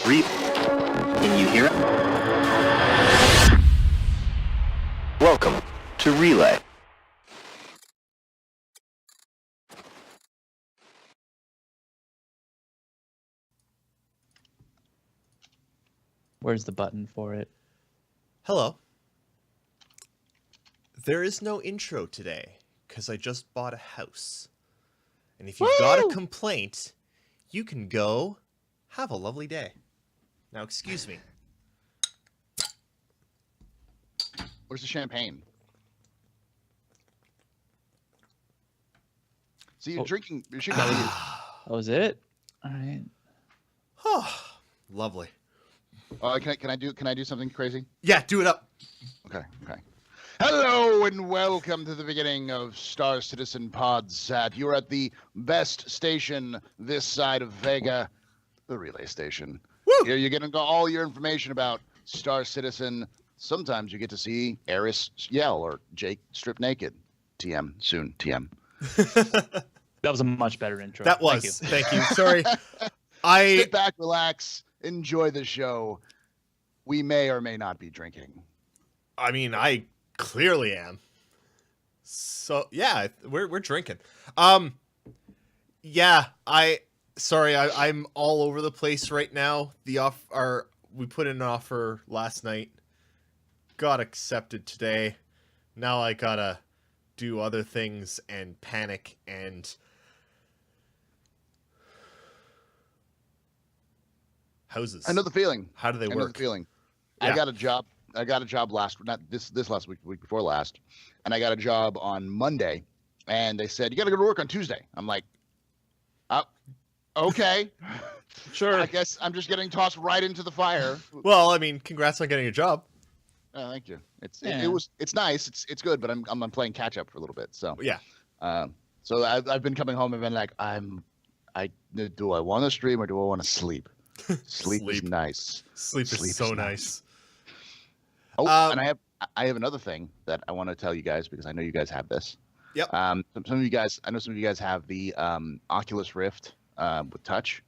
Can you hear it? Welcome to Relay. Where's the button for it? Hello. There is no intro today because I just bought a house. And if you've got a complaint, you can go have a lovely day. Now, excuse me. Where's the champagne? So you're drinking. You're drinking. That was it? All right. Oh, lovely. Can I do something crazy? Yeah, do it up. Okay. Hello and welcome to the beginning of Star Citizen Podsat. You're at the best station this side of Vega, the Relay Station. Woo! Here you're getting all your information about Star Citizen. Sometimes you get to see Eris yell or Jake strip naked. TM soon. TM. That was a much better intro. That was. Thank you. Sorry. Sit back, relax, enjoy the show. We may or may not be drinking. I mean, I clearly am. So yeah, we're drinking. Yeah, I'm all over the place right now. We put in an offer last night, got accepted today. Now I gotta do other things and panic and houses. I know the feeling. How do they I work? know the feeling. Yeah. I got a job not this last week before last, and I got a job on Monday, and they said you got to go to work on Tuesday. I'm like, okay, Sure. I guess I'm just getting tossed right into the fire. Well, I mean, congrats on getting a job. Thank you. It's nice. It's good, but I'm playing catch up for a little bit. So Yeah. So I've been coming home and been like, do I want to stream or do I want to sleep? Sleep is nice. Sleep is so nice. Oh, and I have another thing that I want to tell you guys because I know you guys have this. Yep. Some of you guys have the Oculus Rift with touch.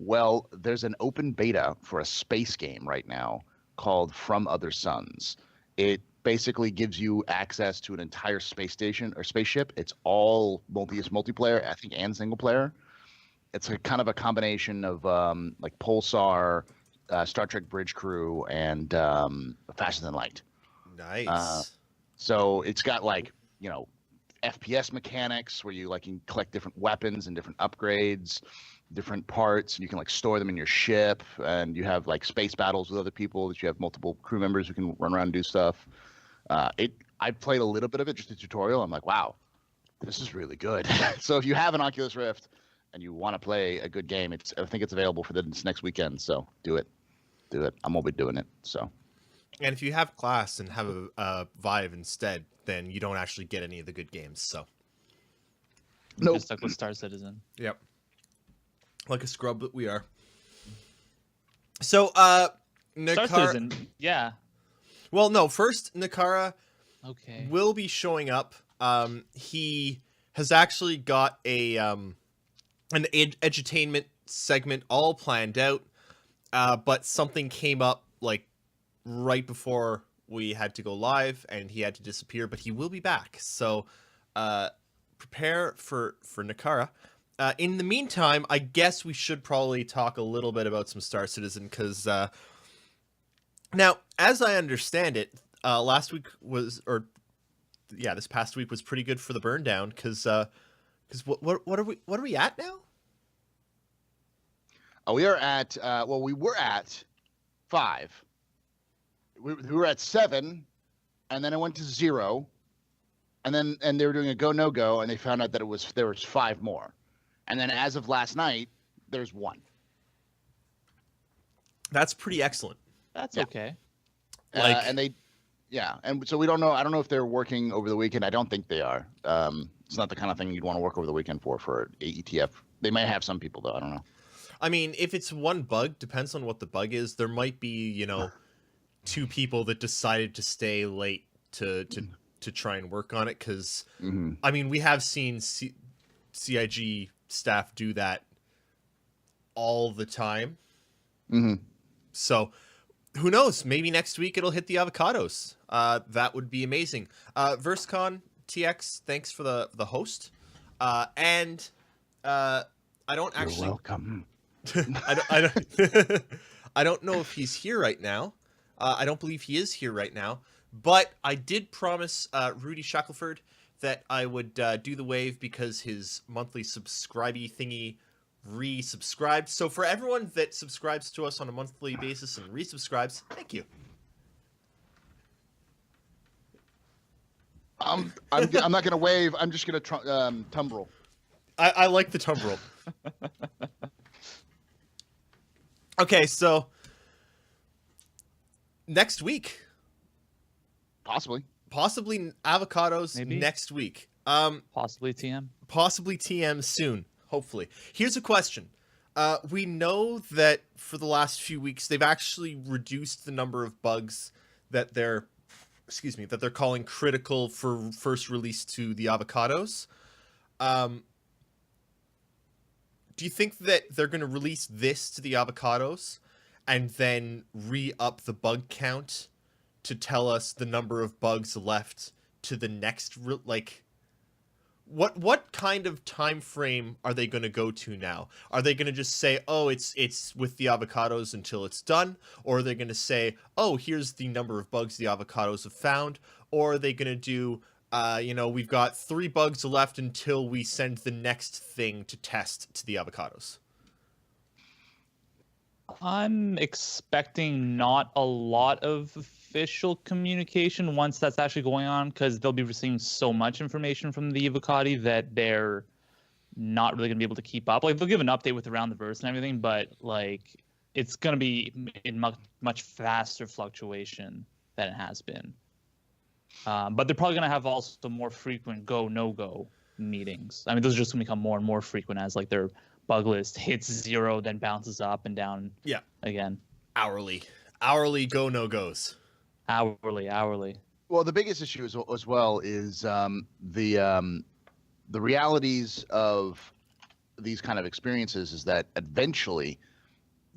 Well, there's an open beta for a space game right now called From Other Suns. It basically gives you access to an entire space station or spaceship. It's all multiplayer, I think, and single player. It's a kind of a combination of like Pulsar, Star Trek Bridge Crew, and Faster Than Light. Nice. So it's got FPS mechanics where you can collect different weapons and different upgrades, different parts, and you can store them in your ship. And you have space battles with other people that you have multiple crew members who can run around and do stuff. I played a little bit of it, just a tutorial. I'm like, wow, this is really good. So if you have an Oculus Rift and you want to play a good game, I think it's available for this next weekend. So do it. I'm gonna be doing it. So. And if you have class and have a Vive instead, then you don't actually get any of the good games. So. Nope. Just stuck with Star Citizen. Yep. Like a scrub that we are. So, Star Nehkara. Citizen. Yeah. Well, no. First, Nehkara Okay. will be showing up. He has actually got an edutainment segment all planned out, but something came up right before we had to go live, and he had to disappear. But he will be back, so prepare for Nehkara. In the meantime, I guess we should probably talk a little bit about some Star Citizen, because now, as I understand it, this past week was pretty good for the burn down, because what are we at now? We are at we were at 5. We were at 7, and then it went to 0, and they were doing a go no go, and they found out that there was 5 more, and then as of last night, there's 1. That's pretty excellent. That's Yeah. okay. And so we don't know. I don't know if they're working over the weekend. I don't think they are. It's not the kind of thing you'd want to work over the weekend for AETF. They may have some people though. I don't know. I mean, if it's one bug, depends on what the bug is. There might be, 2 people that decided to stay late to try and work on it. Because, I mean, we have seen CIG staff do that all the time. Mm-hmm. So who knows? Maybe next week it'll hit the avocados. That would be amazing. VerseCon TX, thanks for the host. And I don't You're actually. welcome. I don't. I don't know if he's here right now. I don't believe he is here right now. But I did promise Rudy Shackelford that I would do the wave because his monthly subscribey thingy resubscribed. So for everyone that subscribes to us on a monthly basis and resubscribes, thank you. I'm not gonna wave. I'm just gonna tumbrel. I like the tumbrel. Okay, so next week, Possibly. possibly avocados Maybe. next week. Possibly TM. Possibly TM soon, hopefully. Here's a question. We know that for the last few weeks they've actually reduced the number of bugs that they're calling critical for first release to the avocados. Do you think that they're going to release this to the avocados and then re-up the bug count to tell us the number of bugs left to the next what kind of time frame are they going to go to now? Are they going to just say, oh, it's with the avocados until it's done? Or are they going to say, oh, here's the number of bugs the avocados have found? Or are they going to do, we've got 3 bugs left until we send the next thing to test to the avocados? I'm expecting not a lot of official communication once that's actually going on, because they'll be receiving so much information from the avocado that they're not really gonna be able to keep up. Like, they'll give an update with around the verse and everything, but like it's gonna be in much faster fluctuation than it has been. But they're probably gonna have also more frequent go no go meetings. I mean, those are just gonna become more and more frequent as like their bug list hits 0, then bounces up and down. Yeah. Again. Hourly go no goes. Hourly. Well, the biggest issue as well is the realities of these kind of experiences is that eventually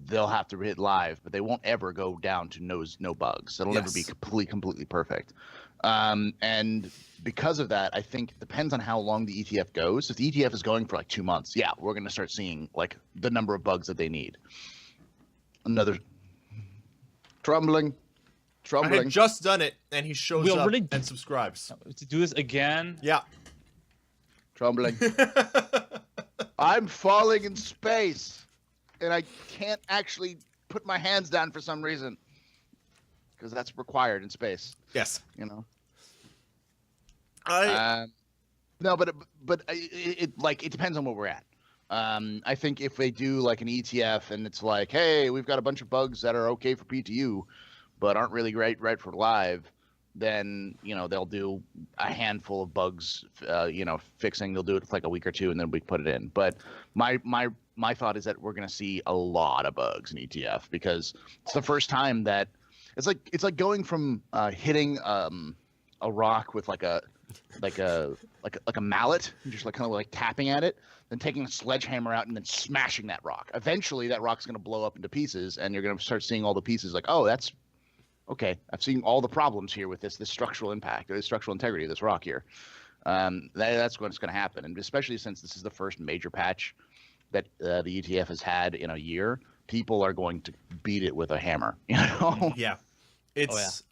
they'll have to hit live, but they won't ever go down to no bugs. It'll never be completely perfect. And because of that, I think it depends on how long the ETF goes. If the ETF is going for like 2 months, yeah, we're going to start seeing like the number of bugs that they need. Another Trumbling. I had just done it, and he shows up and subscribes. To do this again? Yeah. Trumbling. I'm falling in space, and I can't actually put my hands down for some reason, because that's required in space. Yes. You know. No, but it depends on where we're at. I think if they do like an ETF and it's like, hey, we've got a bunch of bugs that are okay for PTU, but aren't really right for live, then they'll do a handful of bugs, fixing. They'll do it for like a week or 2, and then we put it in. But my thought is that we're going to see a lot of bugs in ETF, because it's the first time that it's like going from hitting a rock with like a mallet, and just like kind of like tapping at it, then taking a sledgehammer out and then smashing that rock. Eventually, that rock's going to blow up into pieces, and you're going to start seeing all the pieces like, oh, that's okay. I've seen all the problems here with this structural impact or the structural integrity of this rock here. That's what's going to happen, and especially since this is the first major patch that the ETF has had in a year, people are going to beat it with a hammer. Yeah, it's.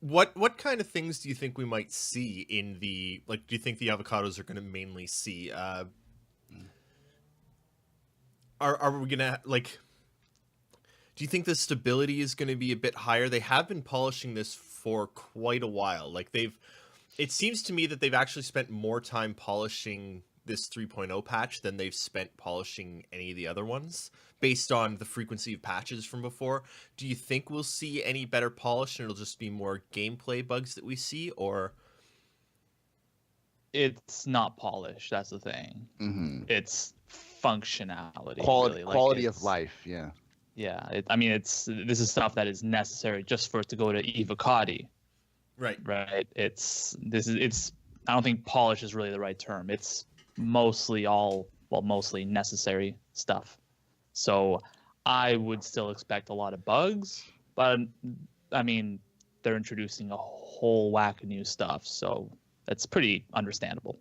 What kind of things do you think we might see in the, like, do you think the avocados are going to mainly see? Are we going to, like, do you think the stability is going to be a bit higher? They have been polishing this for quite a while. Like, it seems to me that they've actually spent more time polishing this 3.0 patch than they've spent polishing any of the other ones, based on the frequency of patches from before. Do you think we'll see any better polish and it'll just be more gameplay bugs that we see, or? It's not polished, that's the thing. Mm-hmm. It's functionality. Quality of life, yeah. Yeah, this is stuff that is necessary just for it to go to Evocati. Right. I don't think polish is really the right term. It's mostly necessary stuff. So I would still expect a lot of bugs, but I mean, they're introducing a whole whack of new stuff, so that's pretty understandable.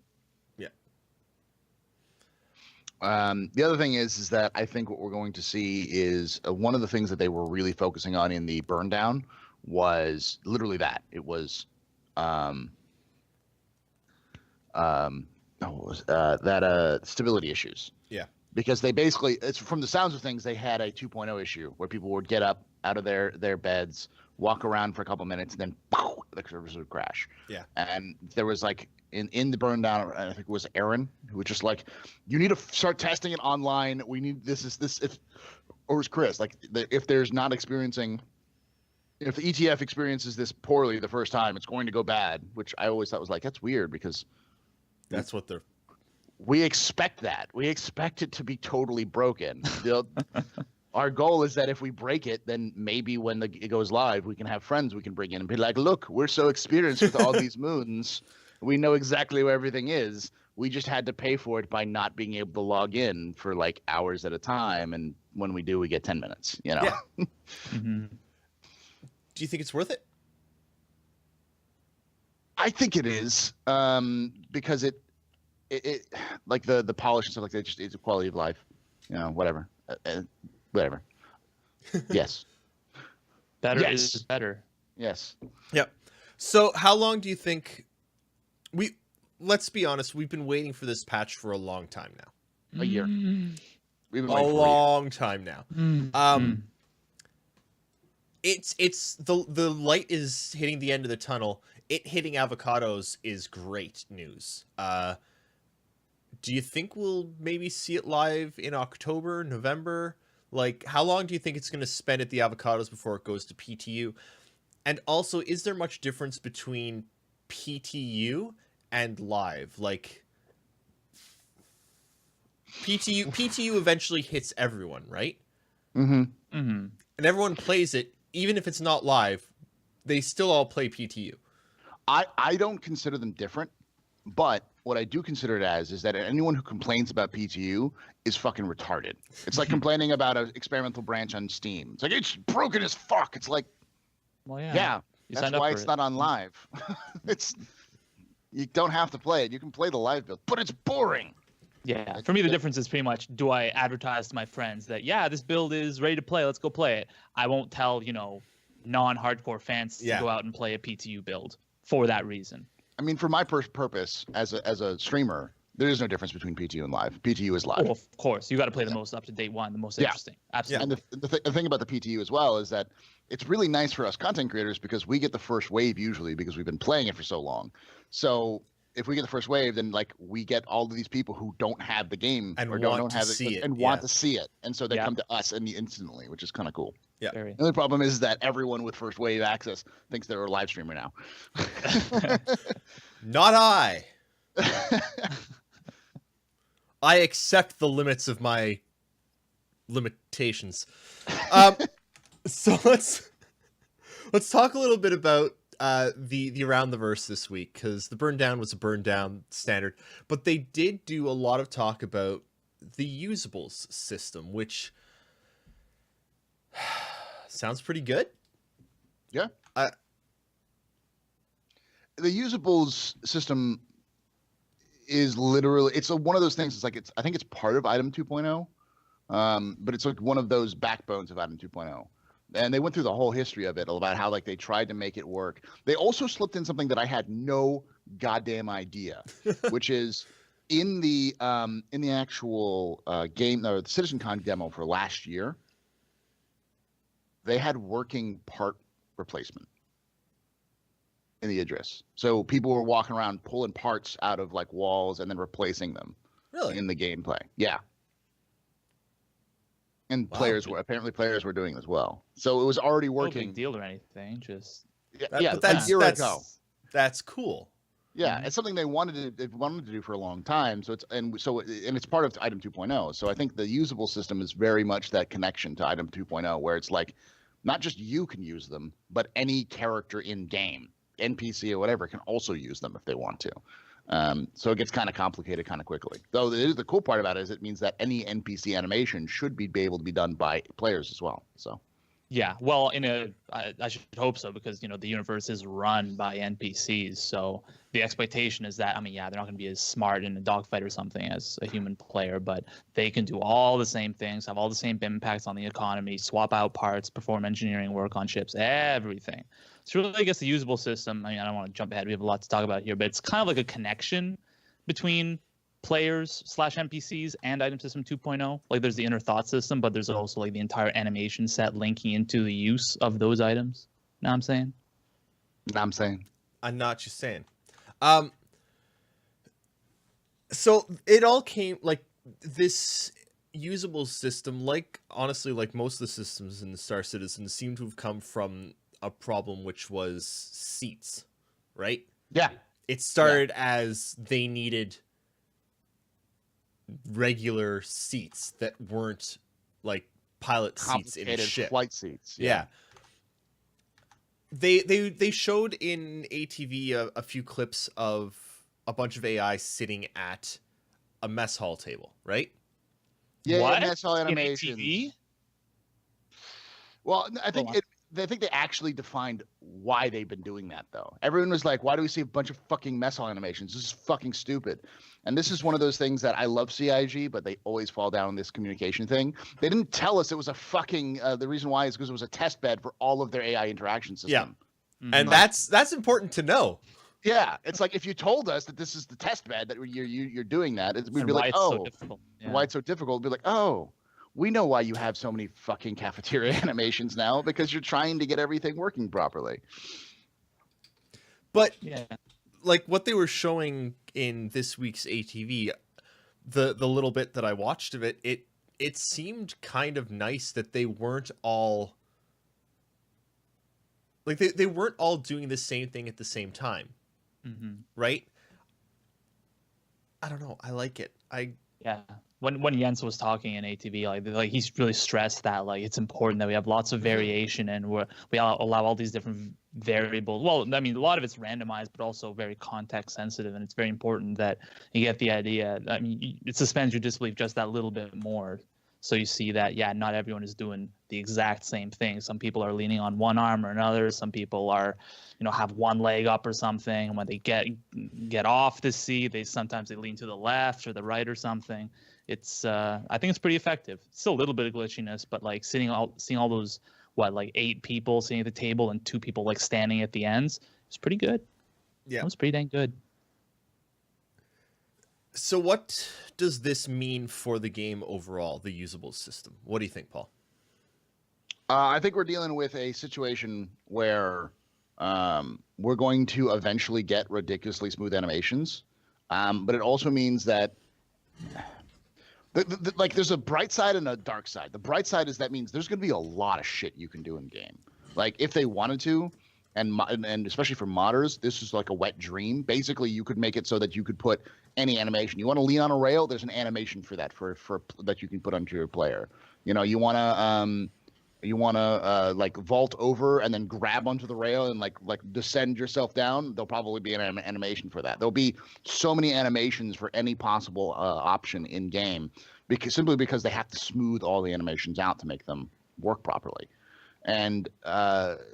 The other thing is that I think what we're going to see is one of the things that they were really focusing on in the burn down was literally that. It was stability issues. Yeah. Because they basically, it's from the sounds of things, they had a 2.0 issue where people would get up out of their beds, walk around for a couple minutes, and then the servers would crash. Yeah. And there was like in the burn down, I think it was Aaron who was just like, you need to start testing it online. We need if or it was Chris, like if there's not experiencing, if the ETF experiences this poorly the first time, it's going to go bad, which I always thought was like, that's weird because that's what they're. We expect that. We expect it to be totally broken. Our goal is that if we break it, then maybe when it goes live, we can have friends we can bring in and be like, look, we're so experienced with all these moons. We know exactly where everything is. We just had to pay for it by not being able to log in for like hours at a time. And when we do, we get 10 minutes, you know? Yeah. Mm-hmm. Do you think it's worth it? I think it is, because it like the polish and stuff like that, just it's a quality of life, you know, whatever. Whatever. Yes. Better Yes. is better. Yes. Yep. So how long do you think let's be honest, we've been waiting for this patch for a long time now. A year. Mm. We've been A waiting for long time now. Mm. It's the light is hitting the end of the tunnel. It hitting avocados is great news. Do you think we'll maybe see it live in October, November? Like, how long do you think it's going to spend at the avocados before it goes to PTU? And also, is there much difference between PTU and live? Like, PTU eventually hits everyone, right? Mm-hmm. Mm-hmm. And everyone plays it, even if it's not live. They still all play PTU. I don't consider them different, but what I do consider it as is that anyone who complains about PTU is fucking retarded. It's like complaining about an experimental branch on Steam. It's like, it's broken as fuck. It's like, Well, yeah, You that's signed up why for it's it. not on live. You don't have to play it. You can play the live build, but it's boring. Yeah, for me, the difference is pretty much, do I advertise to my friends that, yeah, this build is ready to play, let's go play it. I won't tell, non-hardcore fans to go out and play a PTU build for that reason. I mean, for my purpose as a streamer, there is no difference between PTU and live. PTU is live. Oh, of course. You got to play the most up-to-date one, the most interesting. Absolutely. And the thing about the PTU as well is that it's really nice for us content creators because we get the first wave usually because we've been playing it for so long. So if we get the first wave, then like we get all of these people who don't have the game And or want don't to have see it it, and want to see it, and so they Yeah. come to us instantly, which is kind of cool. Yeah. Very. The only problem is that everyone with first wave access thinks they're a live streamer now. Not I. I accept the limits of my limitations. So let's talk a little bit about the Around the Verse this week, because the burn down was a burn down standard, but they did do a lot of talk about the usables system, which sounds pretty good. Yeah. The usables system is literally, it's one of those things. It's like, I think it's part of item 2.0, but it's like one of those backbones of item 2.0. And they went through the whole history of it about how like they tried to make it work. They also slipped in something that I had no goddamn idea, which is in the actual game or the CitizenCon demo for last year, they had working part replacement in the address. So people were walking around pulling parts out of like walls and then replacing them Really? in the gameplay. Yeah. And Wow. players were doing as well. So it was already No working. big deal or anything. Just Yeah, but a year ago. that's cool. Yeah, it's something they wanted to do for a long time. So it's part of item 2.0. So I think the usable system is very much that connection to item 2.0, where it's like not just you can use them, but any character in game, NPC or whatever, can also use them if they want to. So it gets kind of complicated kind of quickly. Though the cool part about it is it means that any NPC animation should be able to be done by players as well. So Yeah, well, I should hope so, because the universe is run by NPCs. So the expectation is that, I mean, yeah, they're not going to be as smart in a dogfight or something as a human player, but they can do all the same things, have all the same impacts on the economy, swap out parts, perform engineering work on ships, everything. It's really, I guess, the usable system. I mean, I don't want to jump ahead. We have a lot to talk about here, but it's kind of like a connection between players / NPCs and item system 2.0. Like, there's the inner thought system, but there's also like the entire animation set linking into the use of those items. Know what I'm saying? I know what you're saying. So it all came, like, this usable system, like, honestly, like most of the systems in the Star Citizen, seem to have come from a problem, which was seats, right? yeah, It started as they needed regular seats that weren't like pilot seats in a complicated ship. flight seats. Yeah. They showed in ATV a few clips of a bunch of AI sitting at a mess hall table, right? Yeah, What? mess hall In animations. ATV? Well, I think on. I think they actually defined why they've been doing that, though. Everyone was like, why do we see a bunch of fucking mess hall animations? This is fucking stupid. And this is one of those things that I love CIG, but they always fall down on this communication thing. They didn't tell us it was a fucking, the reason why is because it was a test bed for all of their AI interaction system. Yeah. And that's important to know. Yeah, it's like if you told us that this is the test bed that you're doing that, we'd And be why like, it's oh, so difficult. Yeah. why it's so difficult? We'd be like, oh, we know why you have so many fucking cafeteria animations now, because you're trying to get everything working properly. But Yeah. like what they were showing in this week's ATV, the little bit that I watched of it, it seemed kind of nice that they weren't all like they weren't all doing the same thing at the same time. Mm-hmm. Right? I don't know. I like it. Yeah. When Jens was talking in ATV, like he's really stressed that like it's important that we have lots of variation and we allow all these different variables. Well, I mean, a lot of it's randomized, but also very context sensitive, and it's very important that you get the idea. I mean, it suspends your disbelief just that little bit more. So you see that, yeah, not everyone is doing the exact same thing. Some people are leaning on one arm or another. Some people are, have one leg up or something. And when they get off the seat, sometimes lean to the left or the right or something. It's I think it's pretty effective. Still a little bit of glitchiness, but like seeing all those 8 people sitting at the table and 2 people like standing at the ends, it's pretty good. Yeah. It was pretty dang good. So what does this mean for the game overall, the usable system? What do you think, Paul? I think we're dealing with a situation where we're going to eventually get ridiculously smooth animations, but it also means that like there's a bright side and a dark side. The bright side is that means there's going to be a lot of shit you can do in game. Like if they wanted to, and especially for modders, this is like a wet dream. Basically, you could make it so that you could put any animation. You want to lean on a rail, there's an animation for that for that you can put onto your player. You want to like vault over and then grab onto the rail and like descend yourself down. There'll probably be an animation for that. There'll be so many animations for any possible option in game, simply because they have to smooth all the animations out to make them work properly. And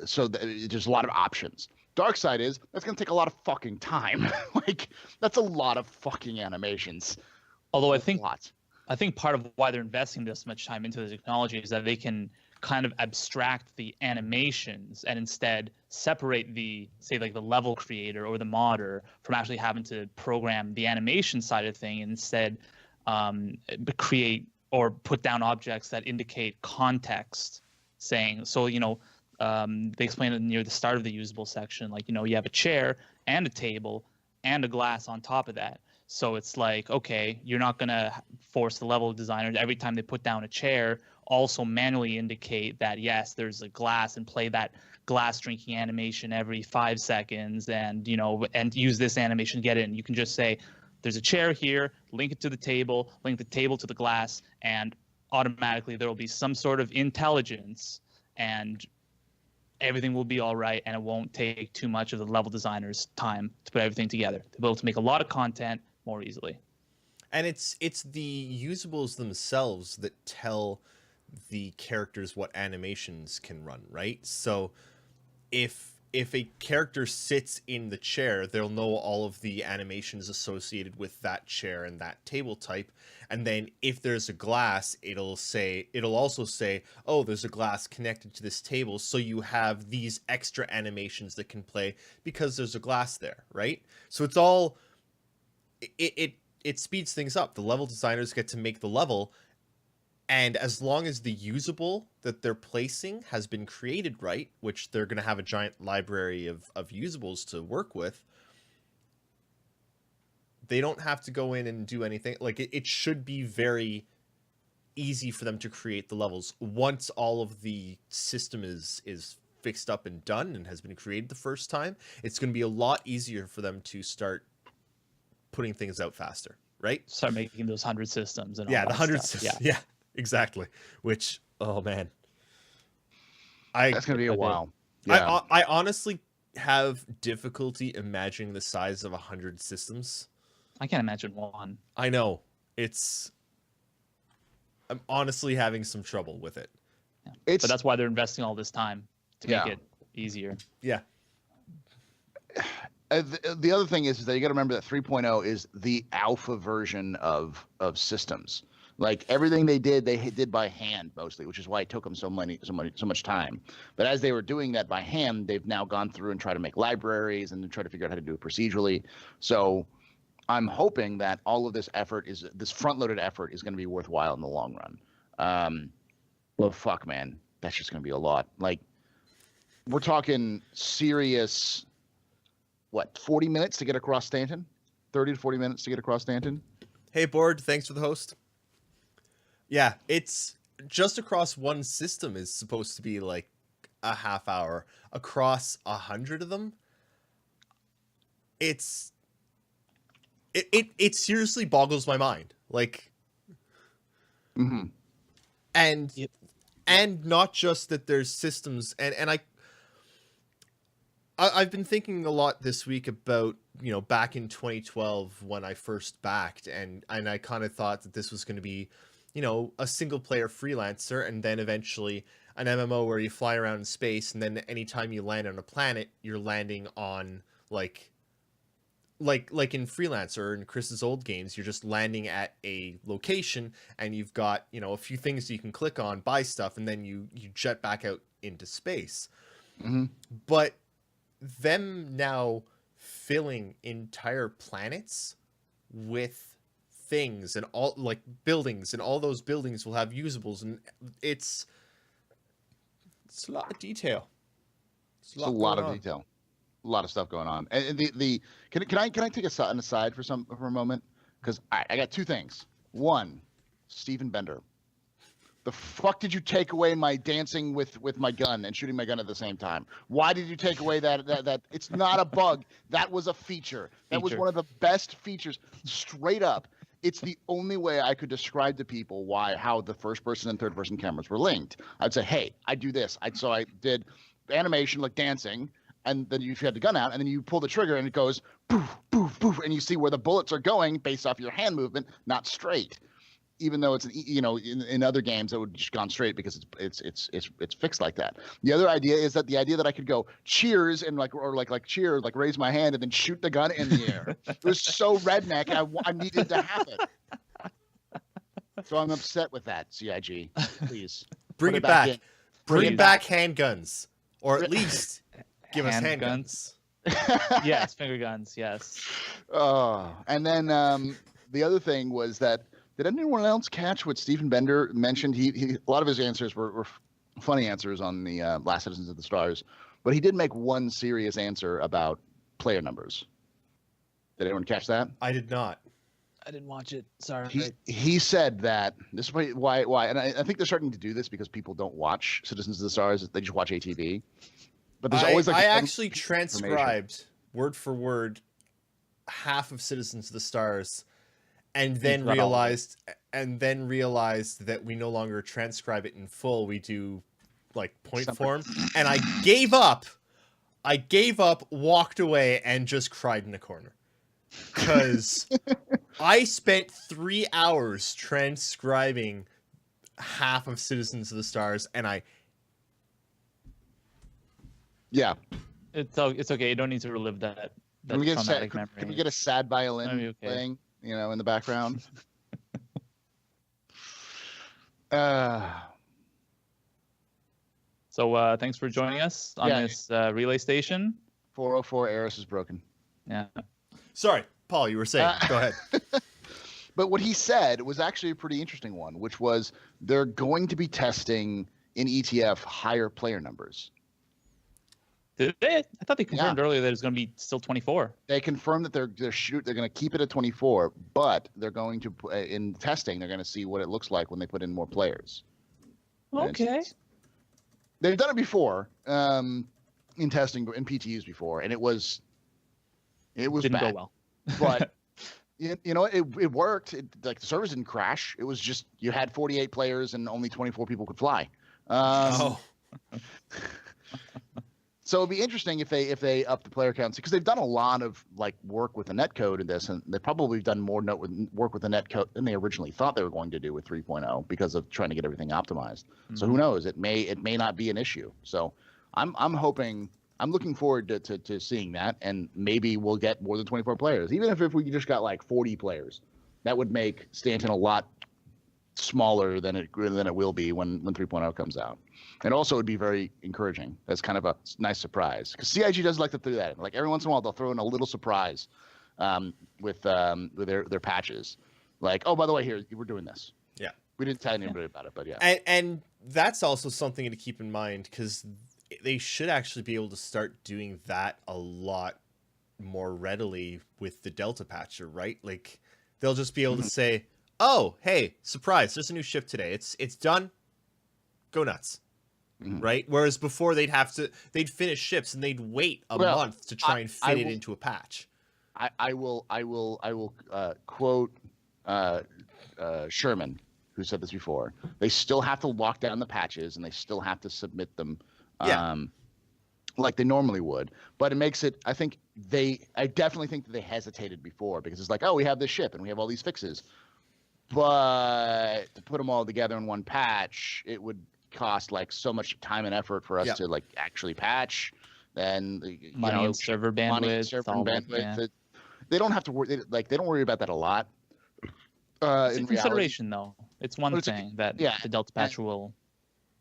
so there's a lot of options. Dark side is that's going to take a lot of fucking time. Like that's a lot of fucking animations. Although I think part of why they're investing this much time into the technology is that they can kind of abstract the animations and instead separate the level creator or the modder from actually having to program the animation side of thing, and instead create or put down objects that indicate context. Saying so, they explain it near the start of the usable section, like you have a chair and a table and a glass on top of that. So it's like, okay, you're not gonna force the level designer every time they put down a chair also manually indicate that yes, there's a glass, and play that glass drinking animation every 5 seconds, and and use this animation to get in. You can just say there's a chair here, link it to the table, link the table to the glass, and automatically there will be some sort of intelligence and everything will be all right, and it won't take too much of the level designer's time to put everything together. They'll be able to make a lot of content more easily. And it's the usables themselves that tell the characters what animations can run, right? So if a character sits in the chair, they'll know all of the animations associated with that chair and that table type. And then if there's a glass, it'll also say, oh, there's a glass connected to this table, so you have these extra animations that can play because there's a glass there, right? So it's all it speeds things up. The level designers get to make the level, and as long as the usable that they're placing has been created right, which they're going to have a giant library of usables to work with, they don't have to go in and do anything. Like, it should be very easy for them to create the levels once all of the system is fixed up and done and has been created the first time. It's going to be a lot easier for them to start putting things out faster, right? Start making those 100 systems and all Yeah, that the 100 stuff. systems. Yeah, exactly. Which, oh man, That's gonna be a while. Yeah. I honestly have difficulty imagining the size of 100 systems. I can't imagine one. I know. I'm honestly having some trouble with it. Yeah. It's But that's why they're investing all this time to make Yeah. it easier. Yeah. the other thing is that you got to remember that 3.0 is the alpha version of systems. Like everything they did by hand mostly, which is why it took them so much time. But as they were doing that by hand, they've now gone through and tried to make libraries and then try to figure out how to do it procedurally. So I'm hoping that all of this front-loaded effort is going to be worthwhile in the long run. Well, fuck, man, that's just going to be a lot. Like, we're talking serious, 40 minutes to get across Stanton? 30 to 40 minutes to get across Stanton? Hey, Board, thanks for the host. Yeah, it's just across one system is supposed to be like a half hour. Across 100 of them, it seriously boggles my mind. Like, Mm-hmm. and Yep. and not just that there's systems, and I've been thinking a lot this week about, back in 2012 when I first backed, and I kind of thought that this was going to be, a single player freelancer, and then eventually an MMO where you fly around in space, and then anytime you land on a planet, you're landing on like in Freelancer or in Chris's old games, you're just landing at a location and you've got, a few things you can click on, buy stuff, and then you jet back out into space. Mm-hmm. But them now filling entire planets with things and all, like, buildings, and all those buildings will have usables, and it's a lot of detail. It's a lot of detail. A lot of stuff going on. And can I take an aside for a moment? Because I got two things. One, Steven Bender. The fuck did you take away my dancing with my gun and shooting my gun at the same time? Why did you take away that it's not a bug? That was a feature. That was one of the best features. Straight up. It's the only way I could describe to people how the first person and third person cameras were linked. I'd say, hey, I do this. So I did animation like dancing, and then you had the gun out, and then you pull the trigger, and it goes poof, poof, poof, and you see where the bullets are going based off your hand movement, not straight. Even though it's in other games that would just gone straight because it's fixed like that. The other idea is that I could go cheers and like cheer, like raise my hand and then shoot the gun in the air. It was so redneck. I needed to have it. So I'm upset with that. CIG, please Bring it back. Bring back handguns, or at least give us handguns. Yes, finger guns. Yes. And then the other thing was that. Did anyone else catch what Steven Bender mentioned? He a lot of his answers were funny answers on the Last Citizens of the Stars, but he did make one serious answer about player numbers. Did anyone catch that? I did not. I didn't watch it. Sorry. He said that this is why, and I think they're starting to do this because people don't watch Citizens of the Stars; they just watch ATV. But there's always like I actually transcribed word for word half of Citizens of the Stars. And then realized that we no longer transcribe it in full. We do like point form, and I gave up. I gave up, walked away, and just cried in the corner. Because I spent 3 hours transcribing half of Citizens of the Stars, and Yeah. It's okay. You don't need to relive that. Can we get traumatic can memory. we get a sad violin That'd be okay. playing, in the background? So thanks for joining us on this relay station. 404 Eris is broken. Yeah. sorry, Paul, you were saying. Go ahead. But what he said was actually a pretty interesting one, which was they're going to be testing in ETF higher player numbers. Did they? I thought they confirmed earlier that it's going to be still 24. They confirmed that they're going to keep it at 24, but they're going to in testing they're going to see what it looks like when they put in more players. Okay. They've done it before in testing in PTUs before, and it was Didn't bad. go well. But it worked. Like the servers didn't crash. It was just you had 48 players and only 24 people could fly. So it'd be interesting if they up the player counts, because they've done a lot of like work with the netcode in this, and they probably done more work with the netcode than they originally thought they were going to do with 3.0 because of trying to get everything optimized. Mm-hmm. So who knows? It may not be an issue. So I'm looking forward to seeing that, and maybe we'll get more than 24 players. Even if we just got like 40 players, that would make Stanton a lot smaller than it will be when 3.0 comes out. And also it'd be very encouraging. That's kind of a nice surprise, because CIG does like to do that. Like every once in a while they'll throw in a little surprise with their patches. Like, oh, by the way, here we're doing this. Yeah. We didn't tell anybody about it, but yeah. And that's also something to keep in mind, because they should actually be able to start doing that a lot more readily with the Delta patcher, right? Like they'll just be able to say, oh, hey, surprise, there's a new ship today. It's done. Go nuts. Mm-hmm. Right? Whereas before they'd finish ships and they'd wait a month to try and fit it into a patch. I will quote Sherman, who said this before. They still have to lock down the patches and they still have to submit them like they normally would. But it makes it, I definitely think that they hesitated before, because it's like, oh, we have this ship and we have all these fixes. But to put them all together in one patch, it would cost like so much time and effort for us to like actually patch. Then money and server bandwidth. They don't have to worry. They don't worry about that a lot. It's a consideration, though. It's one thing that the Delta patch will.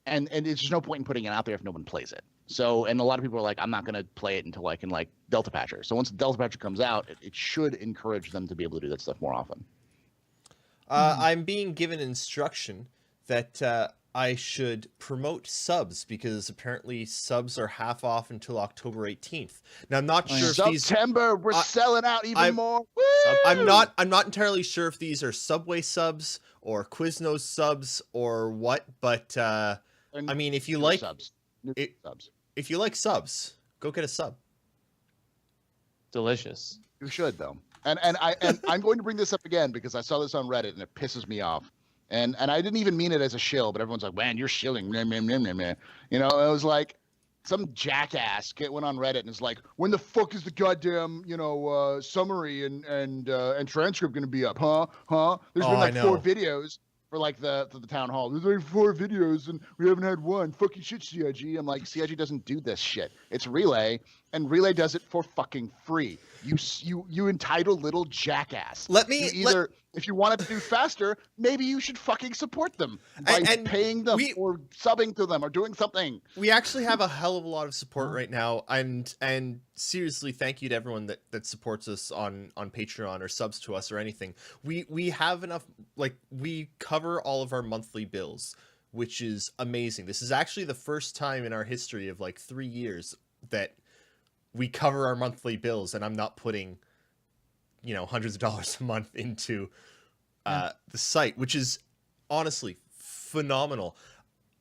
And there's just no point in putting it out there if no one plays it. So, and a lot of people are like, I'm not going to play it until I can like Delta patcher. So once the Delta patcher comes out, it should encourage them to be able to do that stuff more often. I'm being given instruction that I should promote subs, because apparently subs are half off until October 18th. Now I'm not sure if September we're selling out even more. Woo! I'm not entirely sure if these are Subway subs or Quiznos subs or what, but I mean, if you like subs, if you like subs, go get a sub. Delicious. You should though. And I'm going to bring this up again because I saw this on Reddit and it pisses me off. And I didn't even mean it as a shill, but everyone's like, man, you're shilling. You know, it was like some jackass went on Reddit and is like, when the fuck is the goddamn, summary and transcript going to be up? Huh? There's been like 4 videos for like the town hall. There's like 4 videos and we haven't had one. Fucking shit, CIG. I'm like, CIG doesn't do this shit. It's Relay, and Relay does it for fucking free. You entitled little jackass. If you wanted to do faster, maybe you should fucking support them by paying them or subbing to them or doing something. We actually have a hell of a lot of support right now, and seriously, thank you to everyone that supports us on Patreon or subs to us or anything. We have enough, like, we cover all of our monthly bills, which is amazing. This is actually the first time in our history of like 3 years that we cover our monthly bills, and I'm not putting, hundreds of dollars a month into the site, which is honestly phenomenal.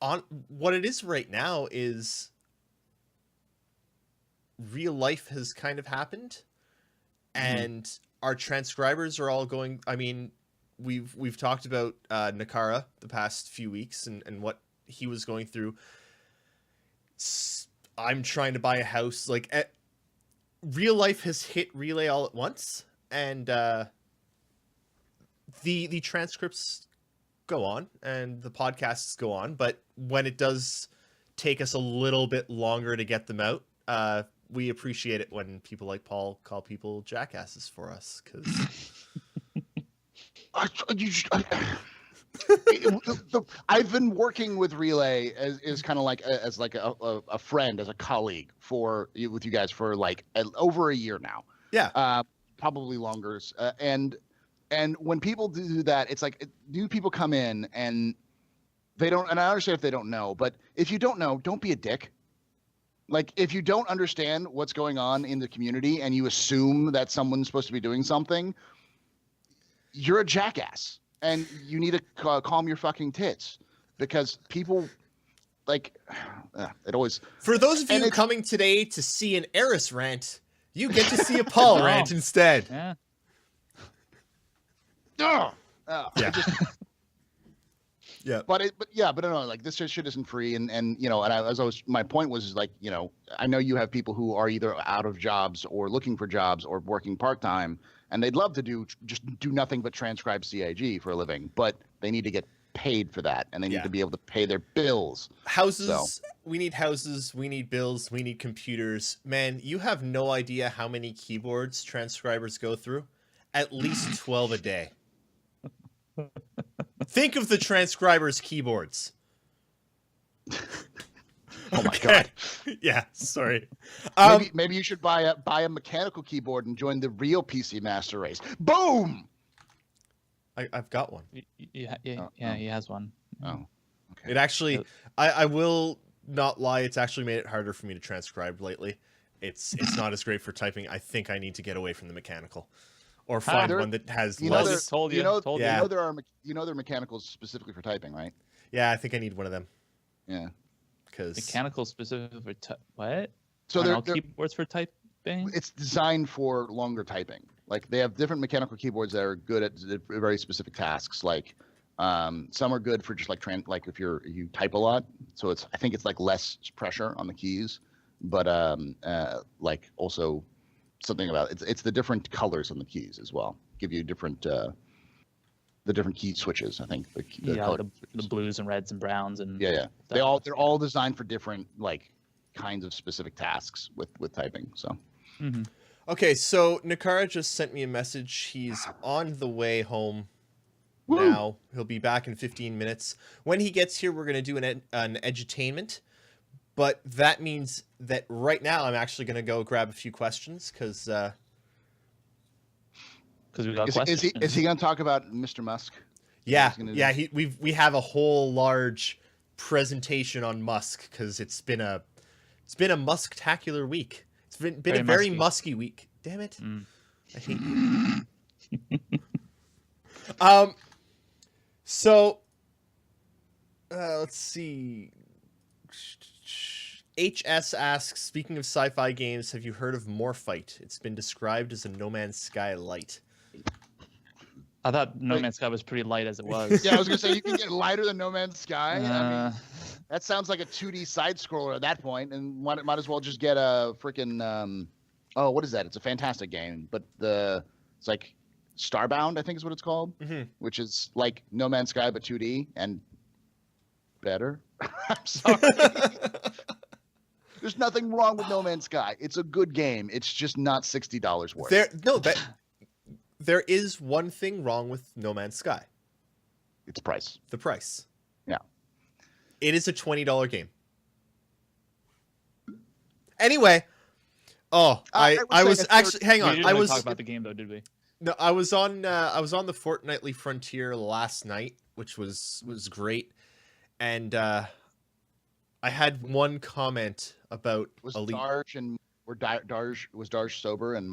On what it is right now is real life has kind of happened, and our transcribers are all going. I mean, we've talked about Nehkara the past few weeks and what he was going through. I'm trying to buy a house. Like, real life has hit Relay all at once, and the transcripts go on and the podcasts go on, but when it does take us a little bit longer to get them out, we appreciate it when people like Paul call people jackasses for us, because I've been working with Relay as kind of like as like a friend, as a colleague with you guys for like over a year now. yeah. Probably longer. And when people do that, it's like new people come in and they don't, and I understand if they don't know, but if you don't know, don't be a dick. Like, if you don't understand what's going on in the community and you assume that someone's supposed to be doing something, you're a jackass, and you need to calm your fucking tits, because people like it always. For those of you coming today to see an Eris rant, you get to see a Paul rant instead. Yeah. Yeah. Yeah. But no, like, this shit isn't free, and you know, and my point was, like, you know, I know you have people who are either out of jobs or looking for jobs or working part-time, and they'd love to do nothing but transcribe CIG for a living, but they need to get paid for that, and they need to be able to pay their bills. Houses, we need houses, we need bills, we need computers. Man, you have no idea how many keyboards transcribers go through. At least 12 a day. Think of the transcribers' keyboards. Oh my god. Yeah, sorry. Maybe you should buy a mechanical keyboard and join the real PC master race. Boom. I've got one. Yeah, he has one. Oh, okay. It actually, I will not lie, it's actually made it harder for me to transcribe lately. It's not as great for typing. I think I need to get away from the mechanical, or find one that has less. You know there are mechanicals specifically for typing, right? Yeah, I think I need one of them. Yeah. Because mechanical specific for what? So they're they're keyboards for typing. It's designed for longer typing. Like, they have different mechanical keyboards that are good at very specific tasks. Like, some are good for just like like if you type a lot. So I think it's like less pressure on the keys, but like also something about it's the different colors on the keys as well. Give you different the different key switches. I think the blues and reds and browns and they're all designed for different like kinds of specific tasks with typing. So. Mm-hmm. Okay, so Nehkara just sent me a message. He's on the way home. Woo! Now. He'll be back in 15 minutes. When he gets here, we're going to do an edutainment. But that means that right now I'm actually going to go grab a few questions, because we got questions. Is he going to talk about Mr. Musk? Yeah. We have a whole large presentation on Musk, because it's been a Musk-tacular week. It's been a very musky week. Damn it. I hate you. So let's see. HS asks, speaking of sci-fi games, have you heard of Morphite? It's been described as a No Man's Sky light. I thought No Man's Sky was pretty light as it was. Yeah, I was gonna say, you can get lighter than No Man's Sky. I mean, that sounds like a 2D side scroller at that point, and might as well just get a freaking what is that? It's a fantastic game, but it's like Starbound, I think is what it's called, which is like No Man's Sky but 2D and better. I'm sorry. There's nothing wrong with No Man's Sky. It's a good game. It's just not $60 worth. There is one thing wrong with No Man's Sky. It's price. The price. Yeah. It is a $20 game. Anyway, I was actually hang on. I was talk about the game though, did we? No, I was on the Fortnightly Frontier last night, which was great, and I had one comment about Elite. Was Darge sober, and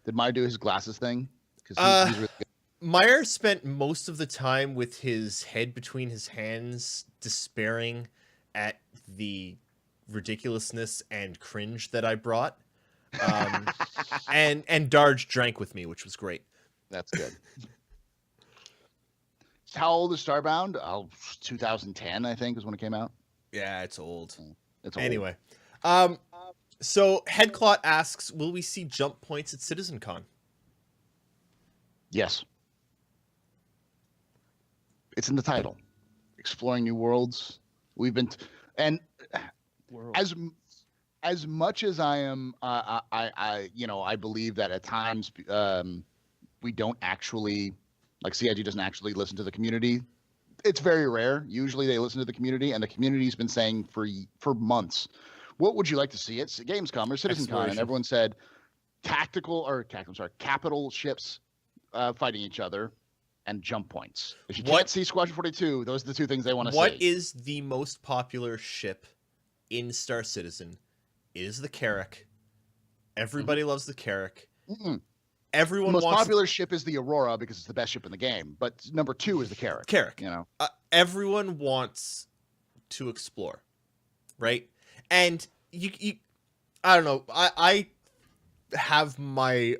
did Meyer do his glasses thing? Because he's really good. Meyer spent most of the time with his head between his hands, despairing at the ridiculousness and cringe that I brought. And Darge drank with me, which was great. That's good. How old is Starbound? 2010, I think, is when it came out. Yeah, it's old. It's old. Anyway, so Headclot asks, will we see jump points at CitizenCon? Yes. It's in the title. Exploring new worlds. We've been and World. as much as I am I believe that at times we don't actually, like, CIG doesn't actually listen to the community. It's very rare. Usually they listen to the community, and the community's been saying for months, what would you like to see at Gamescom or CitizenCon? And everyone said capital ships fighting each other and jump points. If you can't see Squadron 42, those are the two things they want to see. What is the most popular ship in Star Citizen? It is the Carrack. Everybody loves the Carrack. Everyone the most wants popular ship is the Aurora because it's the best ship in the game, but number 2 is the Carrack. Carrack. You know, everyone wants to explore, right? And you I don't know. I have my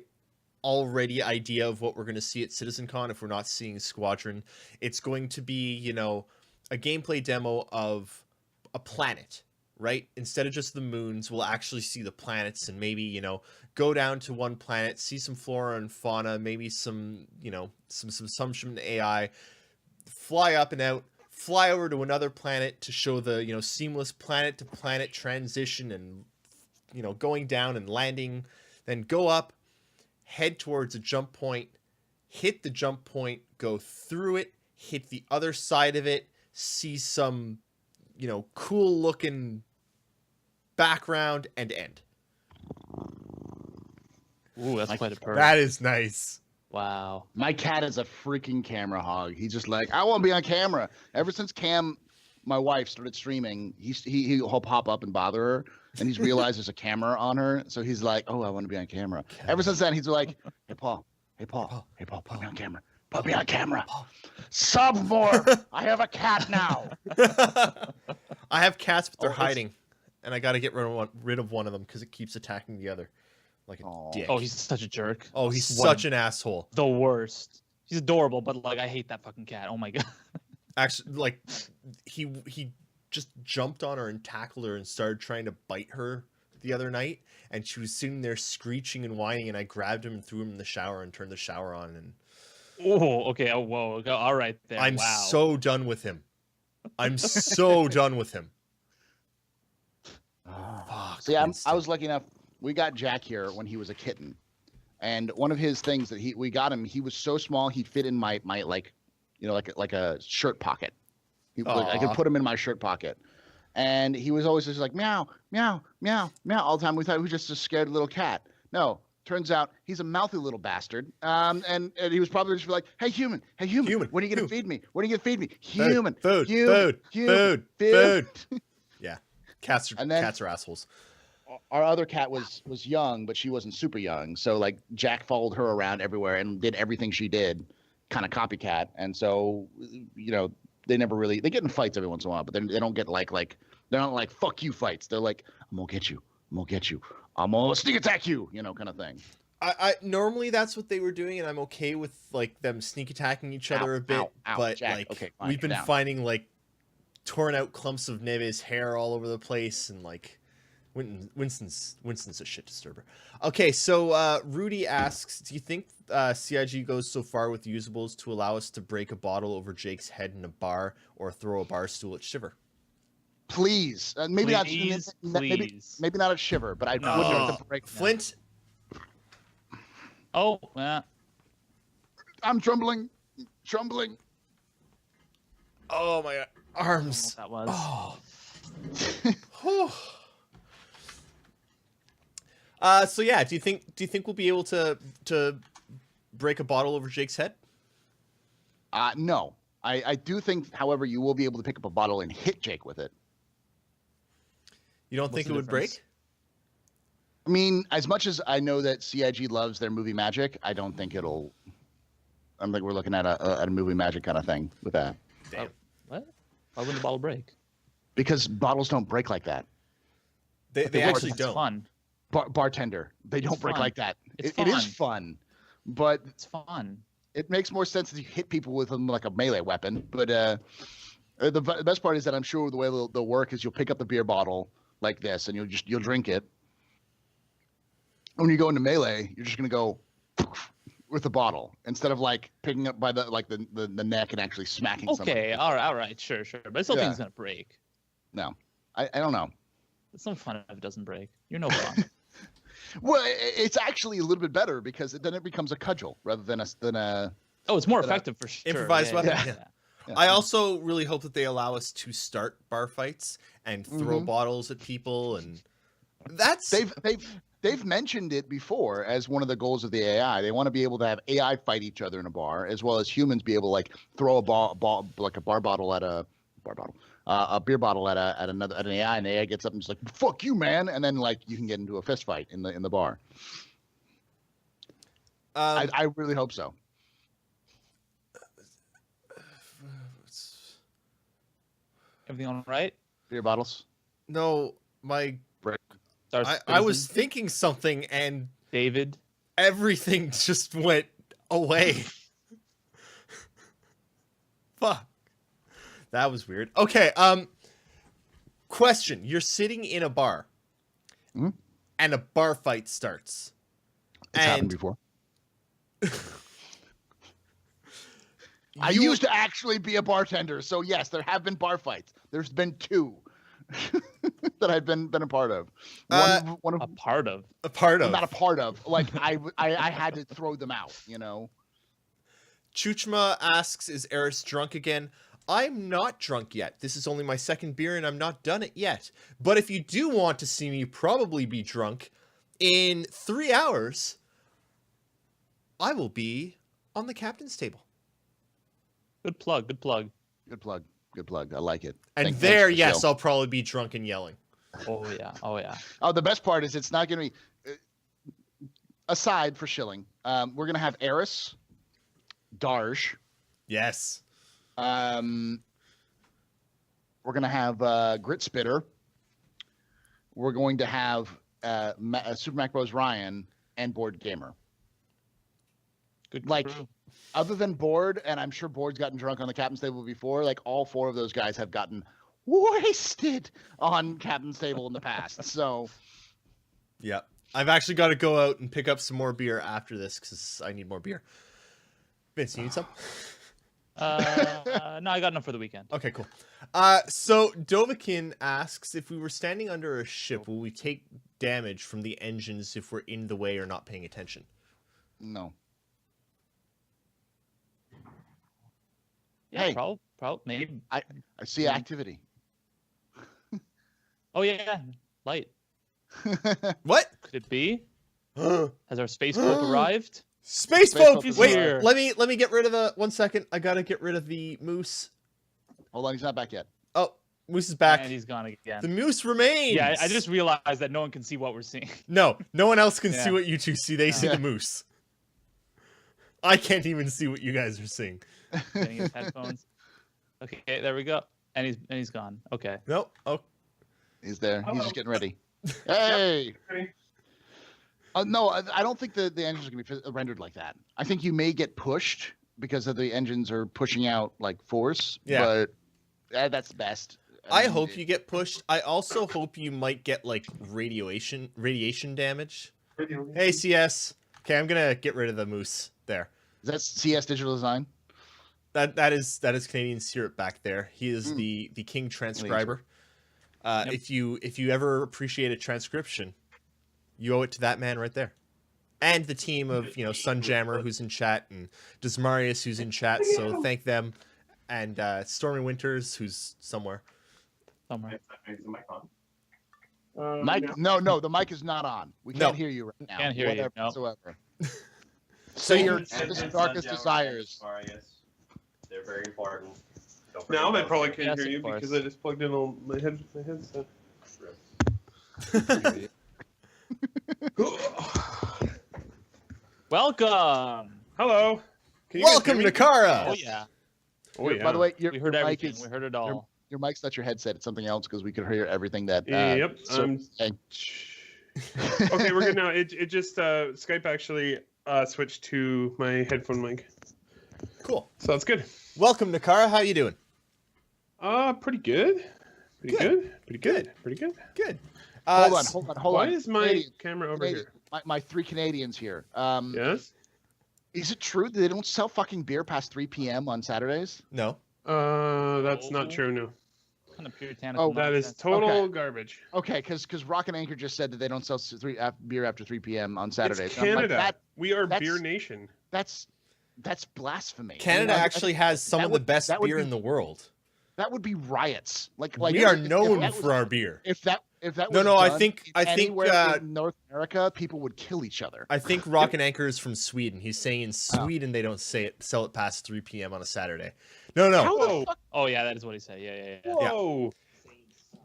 already idea of what we're going to see at CitizenCon if we're not seeing Squadron. It's going to be, you know, a gameplay demo of a planet, right? Instead of just the moons, we'll actually see the planets and maybe, you know, go down to one planet, see some flora and fauna, maybe some, you know, some AI, fly up and out, fly over to another planet to show the, you know, seamless planet to planet transition and, you know, going down and landing, then go up, head towards a jump point, hit the jump point, go through it, hit the other side of it, see some, you know, cool looking background, and end. Ooh, that's quite a perk. That is nice. Wow. my cat is a freaking camera hog. He's just like, I want to be on camera. Ever since Cam, my wife, started streaming, he'll pop up and bother her, and he's realized there's a camera on her, so he's like, oh, I want to be on camera. Ever since then, he's like, hey Paul, put me on camera. Put me on camera. Sub more. I have a cat now. I have cats, but they're it's- hiding, and I got to get rid of one of them because it keeps attacking the other like a Aw. dick. Oh, he's such a jerk. Oh, he's What such an asshole. the worst. He's adorable, but like I hate that fucking cat. Oh my god. Actually, like he just jumped on her and tackled her and started trying to bite her the other night, and she was sitting there screeching and whining, and I grabbed him and threw him in the shower and turned the shower on, and Oh, okay. Oh, whoa. Okay. All right there. I'm wow. so done with him. I'm so done with him. Fuck, See, I Winston. was lucky enough. We got Jack here when he was a kitten, and one of his things that we got him. He was so small he'd fit in my like, you know, like a shirt pocket. I could Aw. put him in my shirt pocket, and he was always just like meow, meow, meow, meow all the time. We thought he was just a scared little cat. No, turns out he's a mouthy little bastard. And he was probably just like, hey human, Human, when are you gonna human. feed me? When are you gonna feed me? Food, Human, food, human, food, human, food. Yeah, cats And then- are assholes. Our other cat was young, but she wasn't super young. So like Jack followed her around everywhere and did everything she did, kind of copycat. And so, you know, they get in fights every once in a while, but they don't get like they're not like fuck you fights. They're like, I'm gonna get you, I'm gonna sneak attack you, you know, kind of thing. I normally that's what they were doing, and I'm okay with like them sneak attacking each other Ow, a bit. ow, but Jack. like Okay, fine, we've been get down. finding like torn out clumps of Neve's hair all over the place, and like Winston's a shit disturber. Okay, so Rudy asks, do you think CIG goes so far with usables to allow us to break a bottle over Jake's head in a bar or throw a bar stool at Shiver? Please, Please, maybe not at Shiver, but I No. would like to break. Flint, Oh, yeah. I'm trembling. oh my What arms. that was. Oh. Whew. So yeah, do you think we'll be able to break a bottle over Jake's head? No, I do think, however, you will be able to pick up a bottle and hit Jake with it. You don't What's think the it would difference? break? I mean, as much as I know that CIG loves their movie magic, I don't think it'll. I'm like, we're looking at a movie magic kind of thing with that, Damn. What? Why wouldn't the bottle break? because bottles don't break like that. They Of course, actually it's don't. fun. Bartender, they don't break fun. like that. It's It is fun. fun, but It's fun. it makes more sense if you hit people with them like a melee weapon. But the best part is that I'm sure the way they'll work is you'll pick up the beer bottle, like this, and you'll drink it. When you go into melee, you're just gonna go with the bottle instead of like picking up by the neck and actually smacking somebody. Okay, all right, sure. But I still think it's gonna break. No, I don't know. It's no fun if it doesn't break. You're no fun. Well, it's actually a little bit better because then it becomes a cudgel rather than a. Oh, it's more effective for sure. improvised weapon. Yeah. I also really hope that they allow us to start bar fights and throw bottles at people, and that's They've mentioned it before as one of the goals of the AI. They want to be able to have AI fight each other in a bar, as well as humans be able to like throw a ball like a beer bottle at an AI, and the AI gets up and just like, "Fuck you, man!" And then like you can get into a fist fight in the bar. I really hope so. Everything all right? Beer bottles. no, my Star I was Citizen? thinking something and David. everything just went away. Fuck. That was weird. Okay, question. You're sitting in a bar and a bar fight starts. It's happened before. I used to actually be a bartender, so yes, there have been bar fights. There's been 2 that I've been a part of. One of A part of. a part of. not a part of. Like I had to throw them out. You know. Chuchma asks, is Eris drunk again? I'm not drunk yet. This is only my second beer and I'm not done it yet. But if you do want to see me probably be drunk, in 3 hours, I will be on the captain's table. Good plug. Good plug. I like it. And Thanks there, for the yes, show. I'll probably be drunk and yelling. Oh yeah. Oh, the best part is it's not going to be. Aside for shilling, we're going to have Eris, Darj. Yes. We're going to have Grit Spitter. We're going to have Super Mac Bros. Ryan and Board Gamer. Good. Like, crew. other than Board, and I'm sure Board's gotten drunk on the captain's table before, like all 4 of those guys have gotten wasted on captain's table in the past. So, Yeah. I've actually got to go out and pick up some more beer after this because I need more beer. Vince, you need some? No, I got enough for the weekend. Okay, cool. So Dovakin asks, if we were standing under a ship, will we take damage from the engines if we're in the way or not paying attention? no. Yeah, Hey. probably maybe. I see activity. Oh yeah, light. What? Could it be? Has our space folk arrived? Space Space folk! folk Wait, is here. let me get rid of the 1 second. I gotta get rid of the moose. Hold on, he's not back yet. Oh, moose is back. And he's gone again. The moose remains. Yeah, I just realized that no one can see what we're seeing. No one else can see Yeah. what you two see. They see the moose. I can't even see what you guys are seeing. Getting his headphones. Okay, there we go. And he's gone. Okay. Nope. Oh, He's there. He's just getting ready. Hey. No, I don't think the engines are going to be rendered like that. I think you may get pushed because of the engines are pushing out like force. Yeah. But that's the best. I mean, hope you get pushed. I also hope you might get like radiation damage. Hey CS. Okay, I'm gonna get rid of the moose there. Is that CS Digital Design? That is Canadian Syrup back there. He is the king transcriber. Yep. If you ever appreciate a transcription, you owe it to that man right there. And the team of, Sunjammer who's in chat and Desmarius who's in chat, so thank them. And Stormy Winters who's somewhere. Somewhere. Is the mic on? Mike? No, the mic is not on. We can't No. hear you right now. Can't hear you, no. whatsoever. So Say your And darkest Sundown desires. Are, yes. They're very important. Don't Now forget I those. probably can't Yes, hear of you course. because I just plugged in on my headset. Welcome. Hello. Can you guys Welcome, hear me? Nehkara! Oh yeah. Oh yeah. By the way, your We heard your everything. mic is, We heard it all. your mic's not your headset. It's something else because we could hear everything that. Yep. Okay. Okay, we're good now. It just Skype actually switched to my headphone mic, Cool. so that's good. Welcome, Nehkara. How you doing? Pretty good. Pretty Good. good. Pretty good. Pretty good. Good. Hold on. Why is my Canadian- camera over Canadian- here? My 3 Canadians here. Yes. Is it true that they don't sell fucking beer past 3 p.m. on Saturdays? No. That's not true. No, Kind of puritanical. Oh, that is nonsense. total garbage. Okay, because Rock and Anchor just said that they don't sell beer after 3 p.m. on Saturdays. It's And I'm like, Canada. We are that's- beer nation. that's blasphemy. Canada I mean, actually has some that of the would- best that would beer be- in the world. That would be riots. Like We are if known that was- for our beer. If that No, was no, I done think- anywhere in North America, people would kill each other. I think Rock and Anchor is from Sweden. He's saying in Sweden they don't sell it past 3 p.m. on a Saturday. No. How Whoa. the fuck? Oh yeah, that is what he said. Yeah. Whoa.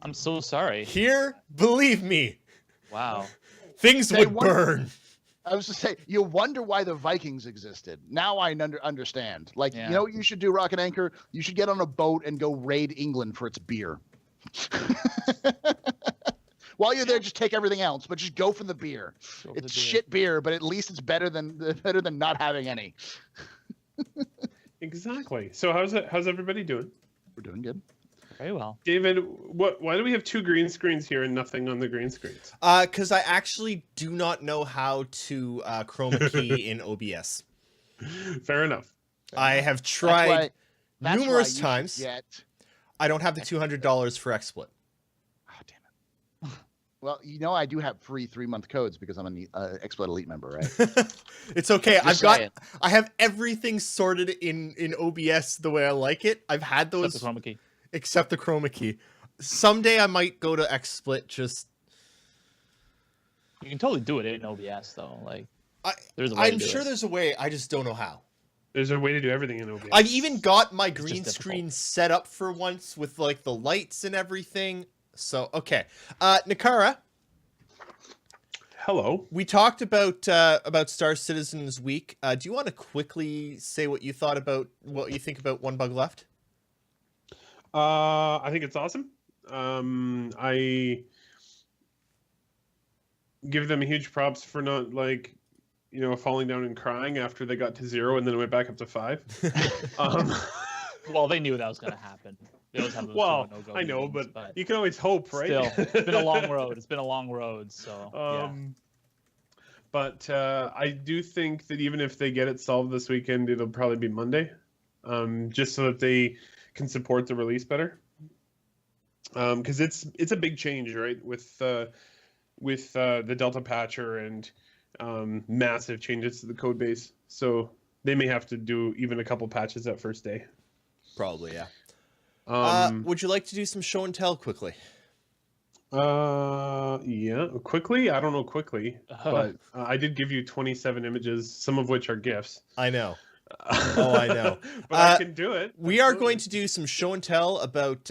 I'm so sorry. Here, believe me, Wow. things They would want- burn. I was to say, you wonder why the Vikings existed. Now I understand. Like, Yeah. you know what you should do, Rock and Anchor? You should get on a boat and go raid England for its beer. While you're there, just take everything else, but just go for the beer. Go for the It's beer. shit beer, but at least it's better than not having any. Exactly. So how's everybody doing? We're doing good. Very well. David, why do we have 2 green screens here and nothing on the green screens? Because I actually do not know how to chroma key in OBS. Fair enough. I have That's tried why- that's why numerous you should times. Get... I don't have the $200 for XSplit. Oh, damn it. Well, you know I do have free 3-month codes because I'm an XSplit Elite member, right? It's okay. Just saying. I have everything sorted in OBS the way I like it. I've had That's those the chroma key. except the chroma key. Someday I might go to XSplit. Just You can totally do it in OBS though. Like I, there's a way to I'm do sure it. there's a way. I just don't know how. There's a way to do everything in OBS. I've even got my just green difficult. screen set up for once with like the lights and everything. So okay, Nehkara, Hello. we talked about Star Citizen's week. Do you want to quickly say what you think about One Bug Left? I think it's awesome. I give them huge props for not falling down and crying after they got to 0 and then it went back up to 5. Well, they knew that was gonna happen. They always have those Well, no-go I know, meetings, but you can always hope, right? still, it's been a long road. It's been a long road. So yeah. But I do think that even if they get it solved this weekend, it'll probably be Monday, just so that they can support the release better. Because it's a big change, right? With the Delta patcher and massive changes to the code base. So they may have to do even a couple patches that first day. Probably, yeah. Um, Would you like to do some show and tell quickly? Yeah, quickly. I don't know quickly, but I did give you 27 images, some of which are GIFs. I know. Oh, I know. But I can do it. We are going to do some show and tell about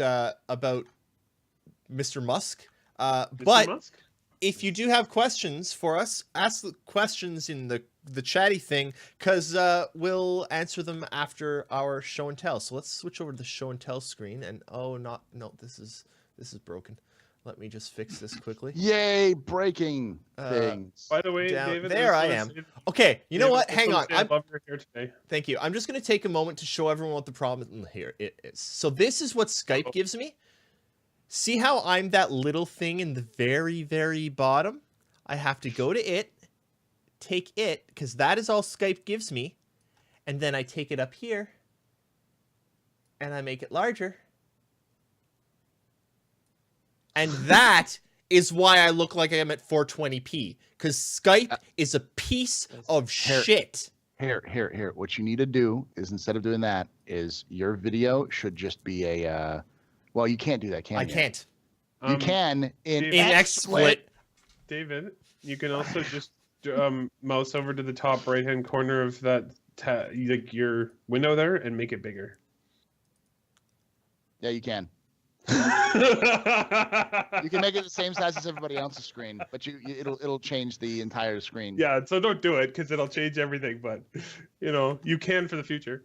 Mr. Musk. Mr. But Musk? if you do have questions for us, ask the questions in the chatty thing, because we'll answer them after our show and tell. So let's switch over to the show and tell screen. And this is broken. Let me just fix this quickly. Yay, breaking things. By the way, down David, there I am. Okay, you know what? Hang on. I love your hair today. Thank you. I'm just going to take a moment to show everyone what the problem here it is. So this is what Skype gives me. See how I'm that little thing in the very, very bottom? I have to go to it, take it, because that is all Skype gives me. And then I take it up here, and I make it larger. And that is why I look like I'm at 420p. Because Skype is a piece of shit. Here. What you need to do is, instead of doing that, is your video should just be a. Well, you can't do that, can you? I can't. You can in David- In XSplit. David, you can also just mouse over to the top right-hand corner of that your window there and make it bigger. Yeah, you can. You can make it the same size as everybody else's screen, but it'll change the entire screen. Yeah, so don't do it because it'll change everything. But you can for the future.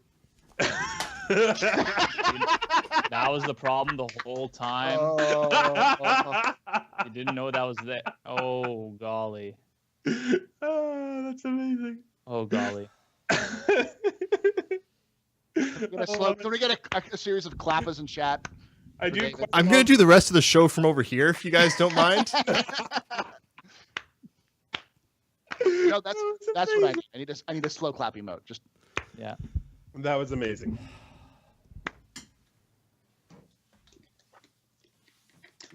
That was the problem the whole time. Oh. You didn't know that was there. Oh golly. Oh, that's amazing. Oh golly. Can we get a series of clappers in chat? I do. David. quite I'm gonna love- do the rest of the show from over here if you guys don't mind. No, that's Oh, it's that's what I amazing. need. I need a slow clap emote. Just Yeah. That was amazing.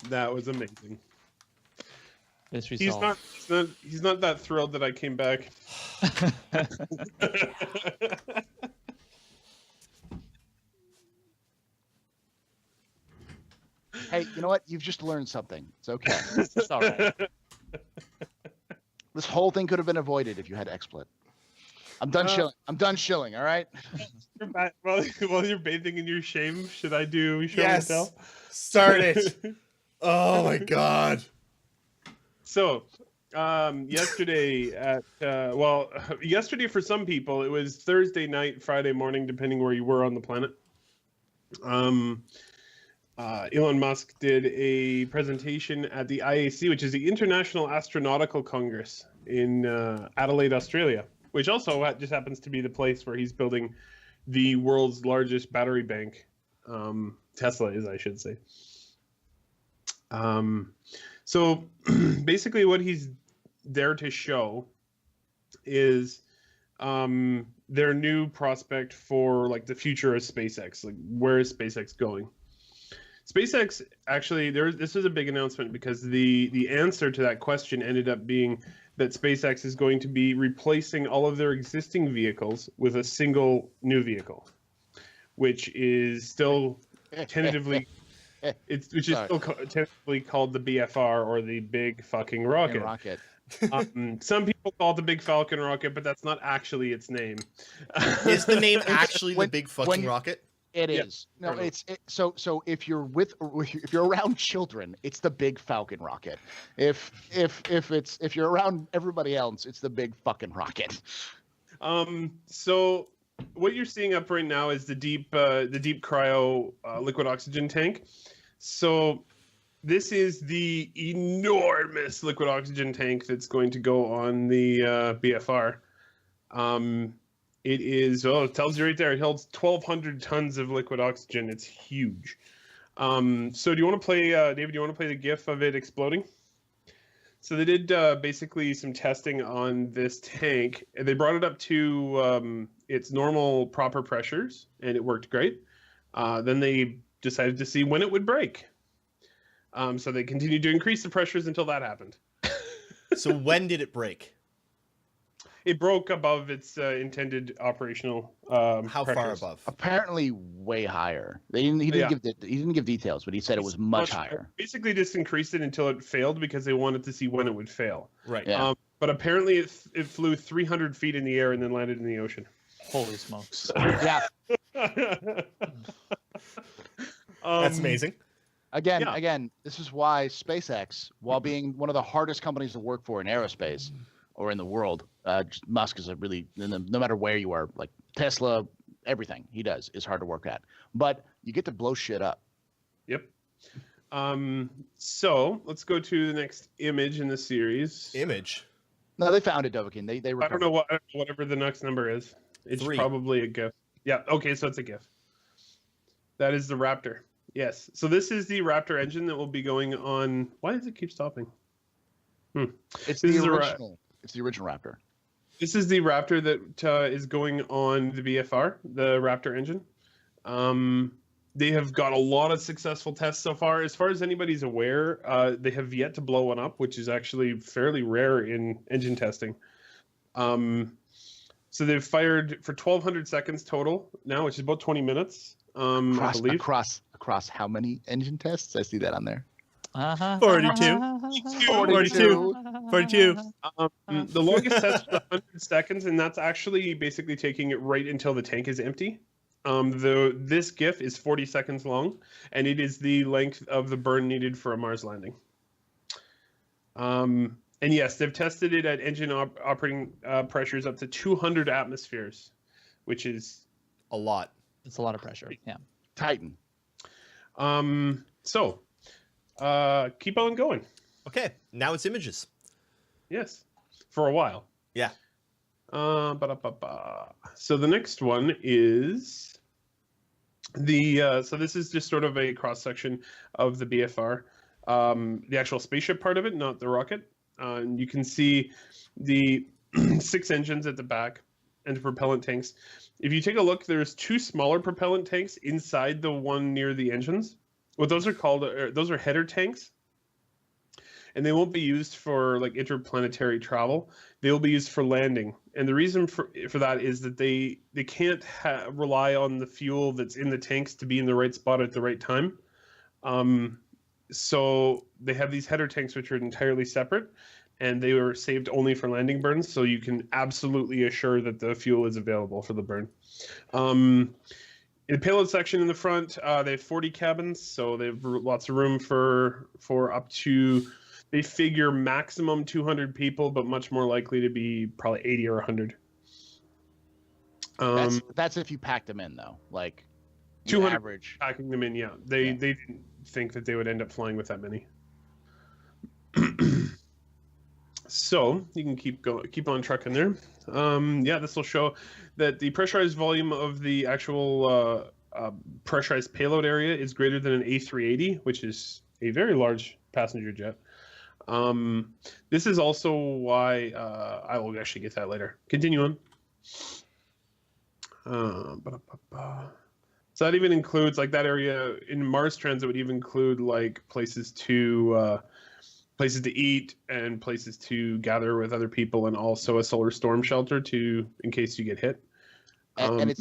That was amazing. Mystery He's solved. not. He's not that thrilled that I came back. hey, you know what? You've just learned something. It's okay. It's all right. This whole thing could have been avoided if you had XSplit. I'm done shilling. I'm done shilling. All right. While you're bathing in your shame, should I do show Yes. and tell? Start it. Oh my god. So, yesterday yesterday for some people it was Thursday night, Friday morning, depending where you were on the planet. Elon Musk did a presentation at the IAC, which is the International Astronautical Congress in Adelaide, Australia, which also just happens to be the place where he's building the world's largest battery bank. Tesla is, I should say. So basically what he's there to show is their new prospect for like the future of SpaceX. Like, where is SpaceX going? SpaceX, actually, this is a big announcement because the answer to that question ended up being that SpaceX is going to be replacing all of their existing vehicles with a single new vehicle, which is still tentatively tentatively called the BFR, or the Big Fucking Rocket. Some people call it the Big Falcon Rocket, but that's not actually its name. Is the name actually When- the Big Fucking when- Rocket? It Yeah, is. No, fair so if you're around children, it's the Big Falcon Rocket. If you're around everybody else, it's the Big Fucking Rocket. So what you're seeing up right now is the deep cryo liquid oxygen tank. So this is the enormous liquid oxygen tank that's going to go on the BFR. It is, it tells you right there, it holds 1,200 tons of liquid oxygen. It's huge. So do you want to play, David, do you want to play the GIF of it exploding? So they did basically some testing on this tank. And they brought it up to its normal proper pressures, and it worked great. Then they decided to see when it would break. So they continued to increase the pressures until that happened. So when did it break? It broke above its intended operational How far pressures. above? Apparently, way higher. He didn't give details, but he said it was much higher. Basically, just increased it until it failed because they wanted to see when it would fail. Right. Yeah. But apparently, it flew 300 feet in the air and then landed in the ocean. Holy smokes. Yeah. That's amazing. Again, this is why SpaceX, while being one of the hardest companies to work for in aerospace or in the world, Musk is a really, no matter where you are, like Tesla, everything he does is hard to work at. But you get to blow shit up. Yep. So let's go to the next image in the series. Image. No, they found it, Dovahkiin. They I recovered. don't know whatever the next number is. It's 3. probably a GIF. Yeah. Okay, so it's a GIF. That is the Raptor. Yes. So this is the Raptor engine that will be going on. Why does it keep stopping? It's This is the a original. It's the original Raptor. This is the Raptor that is going on the BFR, the Raptor engine. They have got a lot of successful tests so far. As far as anybody's aware, they have yet to blow one up, which is actually fairly rare in engine testing. So they've fired for 1,200 seconds total now, which is about 20 minutes, I believe. Across how many engine tests? I see that on there. 42. 42. 42. The longest test is 100 seconds, and that's actually basically taking it right until the tank is empty. This GIF is 40 seconds long, and it is the length of the burn needed for a Mars landing. And yes, they've tested it at engine operating pressures up to 200 atmospheres, which is A lot. It's a lot of pressure. Yeah. Titan. So keep on going. Okay, now it's images. Yes, for a while. Yeah. So the next one is So this is just sort of a cross section of the BFR, the actual spaceship part of it, not the rocket. And you can see the 6 engines at the back and the propellant tanks. If you take a look, there's 2 smaller propellant tanks inside the one near the engines. What those are called, those are header tanks, and they won't be used for like interplanetary travel. They will be used for landing. And the reason for that is that they can't rely on the fuel that's in the tanks to be in the right spot at the right time. So they have these header tanks which are entirely separate, and they were saved only for landing burns, so you can absolutely assure that the fuel is available for the burn. In the payload section in the front, they have 40 cabins, so they have lots of room for up to, they figure maximum 200 people, but much more likely to be probably 80 or 100. That's if you packed them in, though. Like 200 average. Packing them in, yeah. They didn't think that they would end up flying with that many. So you can keep on trucking there. Yeah, this will show that the pressurized volume of the actual pressurized payload area is greater than an A380, which is a very large passenger jet. This is also why I will actually get that later. Continue on. So that even includes, like, that area in Mars transit would even include like places to eat and places to gather with other people, and also a solar storm shelter in case you get hit. And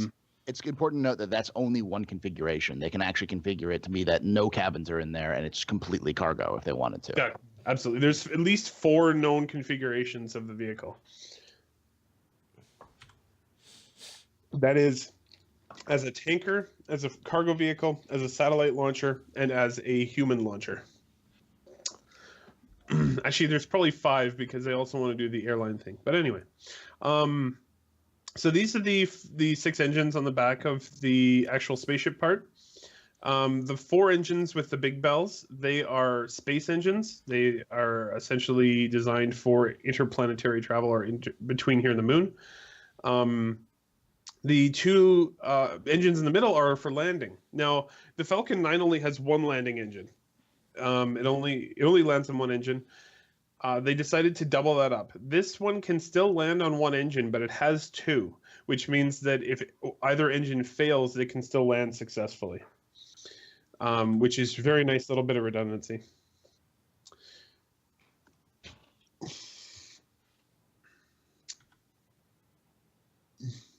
it's important to note that that's only one configuration. They can actually configure it to be that no cabins are in there and it's completely cargo if they wanted to. Yeah, absolutely. There's at least 4 known configurations of the vehicle. That is as a tanker, as a cargo vehicle, as a satellite launcher, and as a human launcher. Actually, there's probably 5 because they also want to do the airline thing. But anyway, so these are the 6 engines on the back of the actual spaceship part. The 4 engines with the big bells, they are space engines. They are essentially designed for interplanetary travel or between here and the moon. The 2 engines in the middle are for landing. Now, the Falcon 9 only has 1 landing engine. It only lands on 1 engine. They decided to double that up. This one can still land on 1 engine, but it has 2, which means that if either engine fails, they can still land successfully, which is a very nice little bit of redundancy.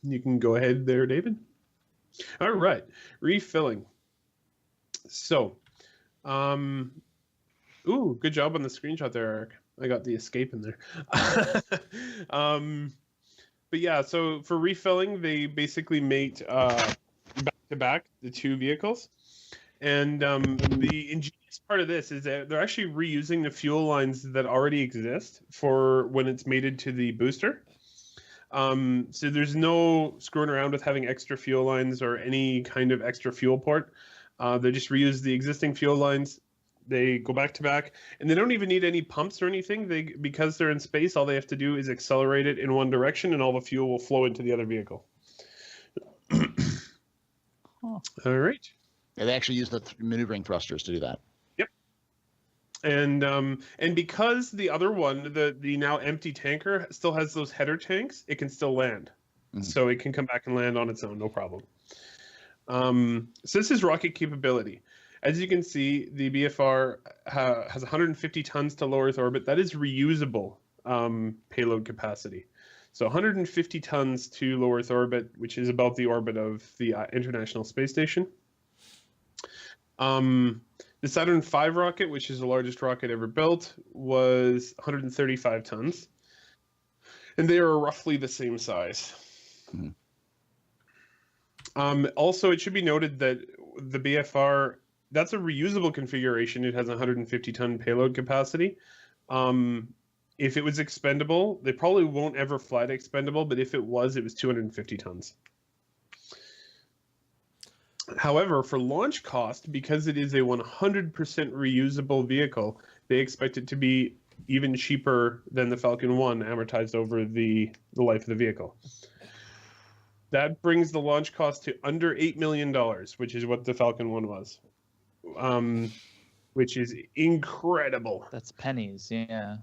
You can go ahead there, David. All right, refilling. So, ooh, good job on the screenshot there, Eric. I got the escape in there. But yeah, so for refilling, they basically mate back to back the 2 vehicles. And the ingenious part of this is that they're actually reusing the fuel lines that already exist for when it's mated to the booster. So there's no screwing around with having extra fuel lines or any kind of extra fuel port. They just reuse the existing fuel lines. They go back to back, and they don't even need any pumps or anything. Because they're in space, all they have to do is accelerate it in one direction, and all the fuel will flow into the other vehicle. All right. Yeah, they actually use the maneuvering thrusters to do that. Yep. And because the other one, the now empty tanker, still has those header tanks, it can still land. Mm-hmm. So it can come back and land on its own, no problem. So this is rocket capability. As you can see, the BFR has 150 tons to low Earth orbit. That is reusable payload capacity. So 150 tons to low Earth orbit, which is about the orbit of the International Space Station. The Saturn V rocket, which is the largest rocket ever built, was 135 tons. And they are roughly the same size. Mm-hmm. Also, it should be noted that the BFR, that's a reusable configuration. It has 150-ton payload capacity. If it was expendable, they probably won't ever fly to expendable, but if it was 250 tons. However, for launch cost, because it is a 100% reusable vehicle, they expect it to be even cheaper than the Falcon 1, amortized over the life of the vehicle. That brings the launch cost to under $8 million, which is what the Falcon 1 was, which is incredible. That's pennies. Yeah.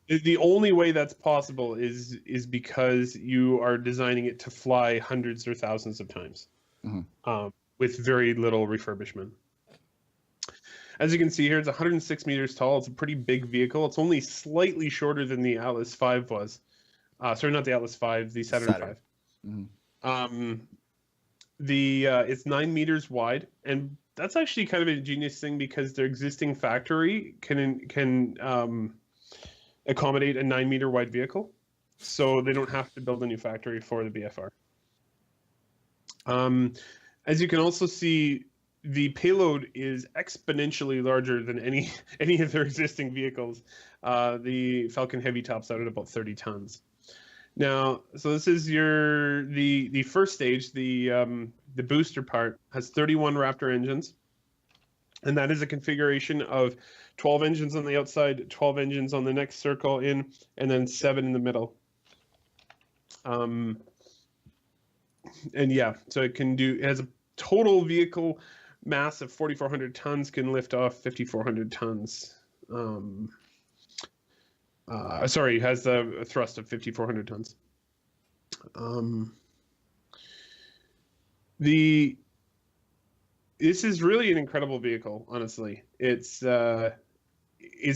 The only way that's possible is because you are designing it to fly hundreds or thousands of times, with very little refurbishment. As you can see here, it's 106 meters tall. It's a pretty big vehicle. It's only slightly shorter than the Atlas V was. Sorry, not the Atlas V, the Saturn V. It's 9 meters wide, and that's actually kind of an ingenious thing because their existing factory can accommodate a 9 meter wide vehicle, so they don't have to build a new factory for the BFR. As you can also see, the payload is exponentially larger than any of their existing vehicles. The Falcon Heavy tops out at about 30 tons. Now, so this is the first stage. The booster part has 31 Raptor engines, and that is a configuration of 12 engines on the outside, 12 engines on the next circle in, and then 7 in the middle. And yeah, so it has a total vehicle mass of 4,400 tons, can lift off 5,400 tons. Sorry, it has a thrust of 5,400 tons. This is really an incredible vehicle, honestly. It's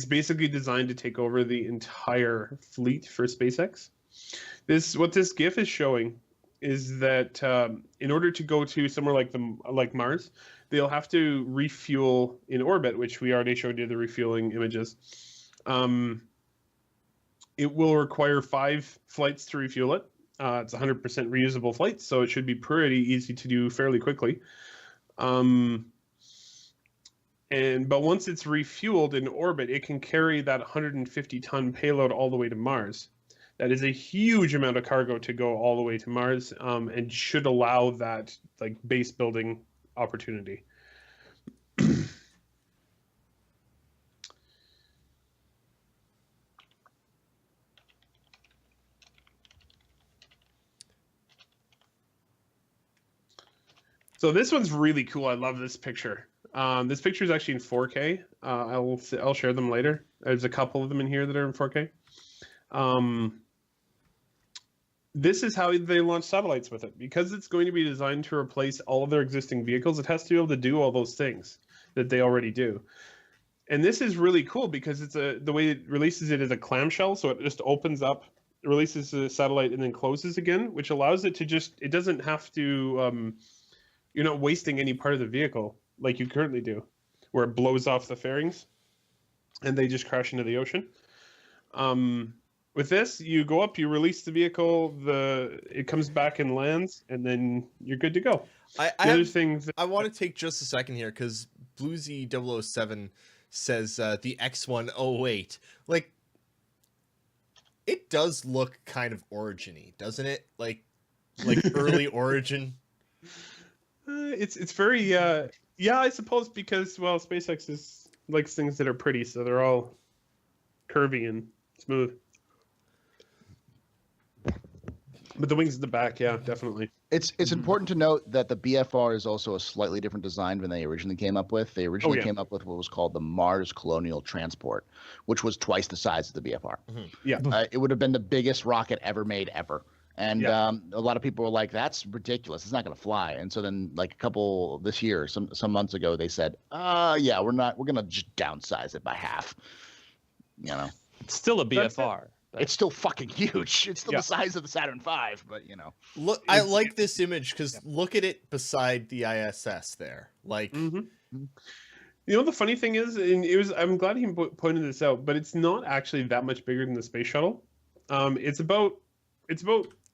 basically designed to take over the entire fleet for SpaceX. What this GIF is showing is that in order to go to somewhere like Mars, they'll have to refuel in orbit, which we already showed you the refueling images. It will require 5 flights to refuel it. It's 100% reusable flight, so it should be pretty easy to do fairly quickly. But once it's refueled in orbit, it can carry that 150-ton payload all the way to Mars. That is a huge amount of cargo to go all the way to Mars, and should allow that base building opportunity. So this one's really cool. I love this picture. This picture is actually in 4K. I'll share them later. There's a couple of them in here that are in 4K. This is how they launch satellites with it. Because it's going to be designed to replace all of their existing vehicles, it has to be able to do all those things that they already do. And this is really cool because the way it releases it is a clamshell, so it just opens up, releases the satellite, and then closes again, which allows it to it doesn't have to, you're not wasting any part of the vehicle like you currently do, where it blows off the fairings and they just crash into the ocean. With this, you go up, you release the vehicle, it comes back and lands, and then you're good to go. I want to take just a second here because BlueZ007 says the X108. It does look kind of Origin-y, doesn't it? Like early Origin. It's very yeah, I suppose, because SpaceX likes things that are pretty, so they're all curvy and smooth. But the wings at the back, yeah, definitely. It's important to note that the BFR is also a slightly different design than they originally came up with. They originally came up with what was called the Mars Colonial Transport, which was twice the size of the BFR. Mm-hmm. Yeah, it would have been the biggest rocket ever made ever. And a lot of people were like, "That's ridiculous. It's not going to fly." And so then, a couple this year, some months ago, they said, yeah, we're going to just downsize it by half." It's still a BFR. It's still fucking huge. It's still the size of the Saturn V, but Look, I like this image because look at it beside the ISS there. The funny thing is, I'm glad he pointed this out, but it's not actually that much bigger than the space shuttle. It's about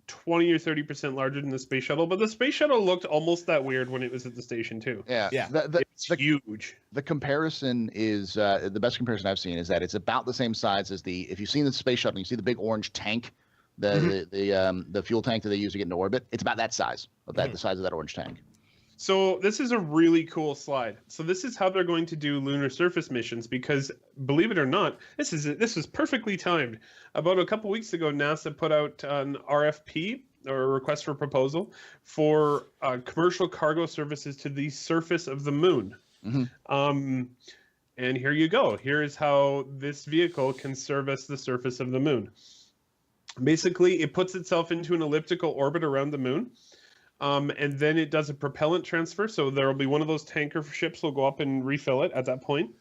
20 or 30% larger than the space shuttle, but the space shuttle looked almost that weird when it was at the station too. Yeah. It's huge. The comparison is the best comparison I've seen is that it's about the same size as if you've seen the space shuttle, you see the big orange tank, the fuel tank that they use to get into orbit. It's about that size, the size of that orange tank. So this is a really cool slide. So this is how they're going to do lunar surface missions, because believe it or not, this is perfectly timed. About a couple weeks ago, NASA put out an RFP or a request for proposal for commercial cargo services to the surface of the moon. And here you go. Here is how this vehicle can service the surface of the moon. Basically, it puts itself into an elliptical orbit around the moon, and then it does a propellant transfer. So there will be one of those tanker ships will go up and refill it at that point.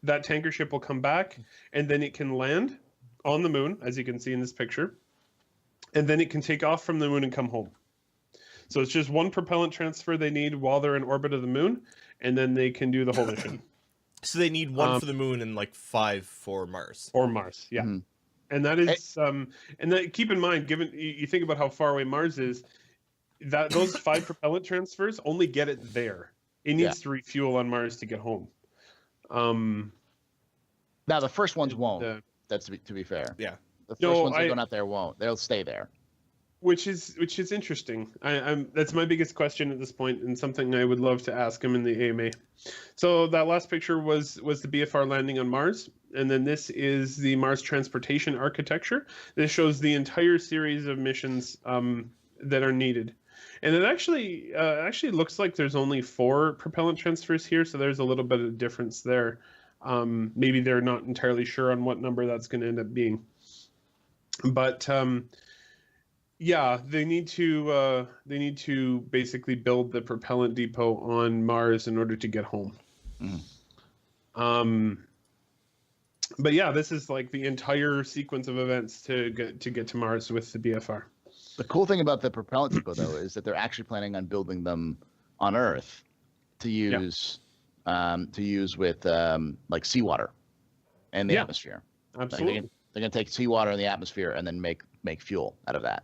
That tanker ship will come back, and then it can land on the moon, as you can see in this picture. And then it can take off from the moon and come home. So it's just one propellant transfer they need while they're in orbit of the moon, and then they can do the whole mission. So they need one for the moon and like 5 for Mars. Or Mars, yeah. And that is, and that, keep in mind, given you think about how far away Mars is, that those 5 propellant transfers only get it there. It needs to refuel on Mars to get home. Now the first ones won't. That's to be fair. Yeah. The first ones that are going out there won't. They'll stay there. Which is interesting. That's my biggest question at this point, and something I would love to ask him in the AMA. So that last picture was the BFR landing on Mars, and then this is the Mars transportation architecture. This shows the entire series of missions that are needed, and it actually looks like there's only 4 propellant transfers here, so there's a little bit of difference there. Maybe they're not entirely sure on what number that's going to end up being, but. Yeah, they need to basically build the propellant depot on Mars in order to get home. But yeah, this is like the entire sequence of events to get to Mars with the BFR. The cool thing about the propellant depot, though, is that they're actually planning on building them on Earth to use with like seawater and the atmosphere. Absolutely, like they're gonna take seawater in the atmosphere and then make fuel out of that.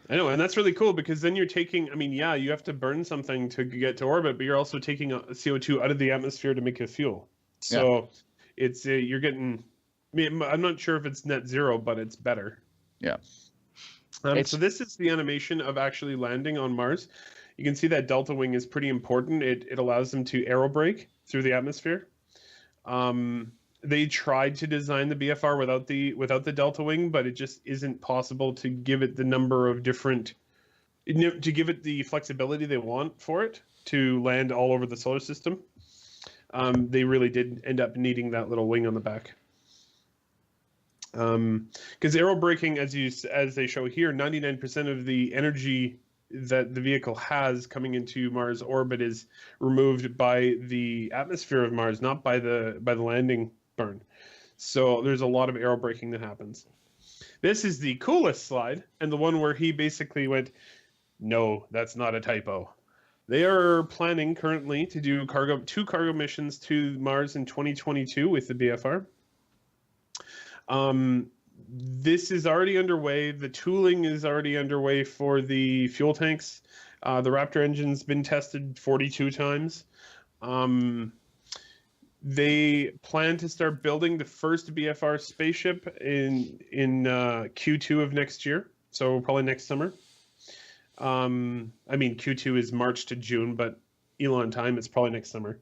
I know, and that's really cool because then you're taking. I mean, yeah, you have to burn something to get to orbit, but you're also taking CO2 out of the atmosphere to make it fuel. So it's you're getting. I mean, I'm not sure if it's net zero, but it's better. Yeah. So this is the animation of actually landing on Mars. You can see that delta wing is pretty important. It allows them to aerobrake through the atmosphere. They tried to design the BFR without the delta wing, but it just isn't possible to give it the number of different, to give it the flexibility they want for it to land all over the solar system. They really did end up needing that little wing on the back. Because aerobraking, as they show here, 99% of the energy that the vehicle has coming into Mars orbit is removed by the atmosphere of Mars, not by the landing burn. So there's a lot of aerobraking that happens. This is the coolest slide, and the one where he basically went, no, that's not a typo. They are planning currently to do 2 cargo missions to Mars in 2022 with the BFR. This is already underway. The tooling is already underway for the fuel tanks. The Raptor engine's been tested 42 times. They plan to start building the first BFR spaceship in Q2 of next year, so probably next summer. I mean, Q2 is March to June, but Elon time, it's probably next summer.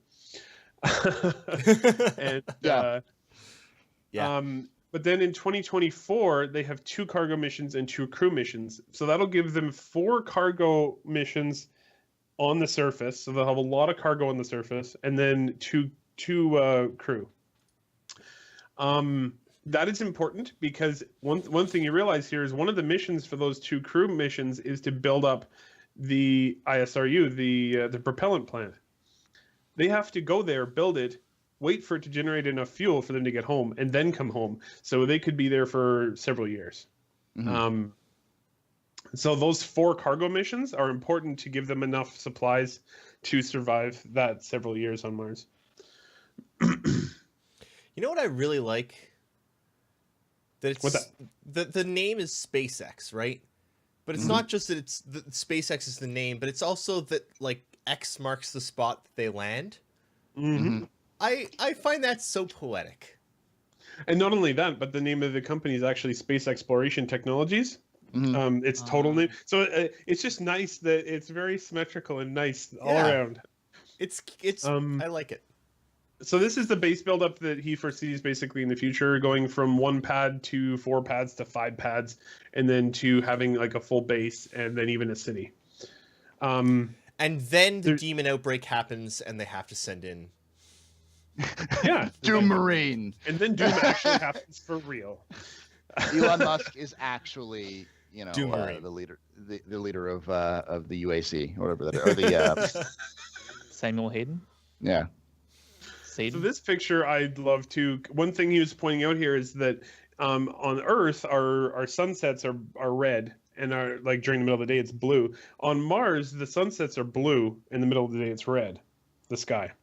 And but then in 2024, they have 2 cargo missions and 2 crew missions. So that'll give them 4 cargo missions on the surface. So they'll have a lot of cargo on the surface, and then two crew. That is important because one thing you realize here is one of the missions for those 2 crew missions is to build up the ISRU, the propellant plant. They have to go there, build it, wait for it to generate enough fuel for them to get home, and then come home. So they could be there for several years. So those 4 cargo missions are important to give them enough supplies to survive that several years on Mars. You know what I really like? That it's What's the name is SpaceX, right? But it's not just that it's SpaceX is the name, but it's also that like X marks the spot that they land. I find that so poetic. And not only that, but the name of the company is actually Space Exploration Technologies. It's total name. So it's just nice that it's very symmetrical and nice all around. It's I like it. So this is the base buildup that he foresees basically in the future, going from 1 pad to 4 pads to 5 pads, and then to having like a full base and then even a city. And then the There- demon outbreak happens, and they have to send in. Yeah. Doom Marine. And then Doom actually happens for real. Elon Musk is actually, Doom Marine. the leader of the UAC or whatever that, or the Samuel Hayden. yeah. So Satan. this picture I'd love to. One thing he was pointing out here is that on Earth our sunsets are red, and are like during the middle of the day it's blue. On Mars the sunsets are blue, in the middle of the day it's red, the sky.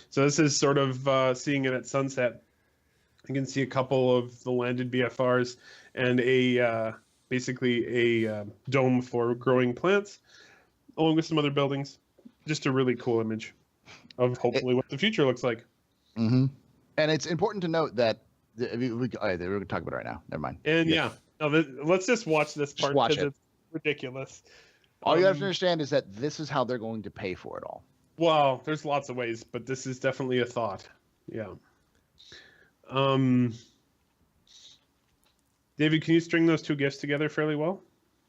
So this is sort of seeing it at sunset. You can see a couple of the landed BFRs and basically a dome for growing plants, along with some other buildings. Just a really cool image of hopefully what the future looks like. Mm-hmm. And it's important to note that we're going to talk about it right now. Never mind. And let's just watch this part watch because it. it's ridiculous. All you have to understand is that this is how they're going to pay for it all. Well, there's lots of ways, but this is definitely a thought. Yeah. David, can you string those 2 gifts together fairly well?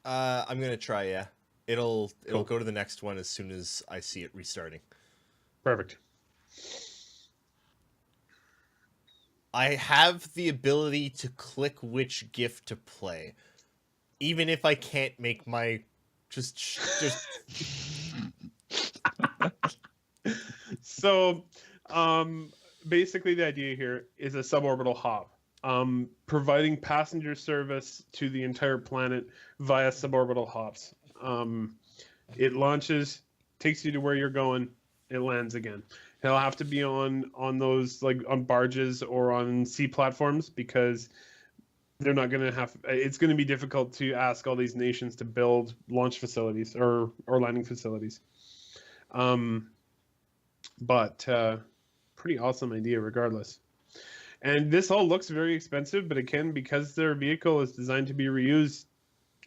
I'm gonna try. Yeah, it'll go to the next one as soon as I see it restarting. Perfect. I have the ability to click which gift to play, even if I can't make my just. So, basically, the idea here is a suborbital hop, providing passenger service to the entire planet via suborbital hops. It launches, takes you to where you're going, it lands again. It'll have to be on those, like on barges or on sea platforms, because they're not going to have. It's going to be difficult to ask all these nations to build launch facilities or landing facilities. But pretty awesome idea regardless. And this all looks very expensive, but again, because their vehicle is designed to be reused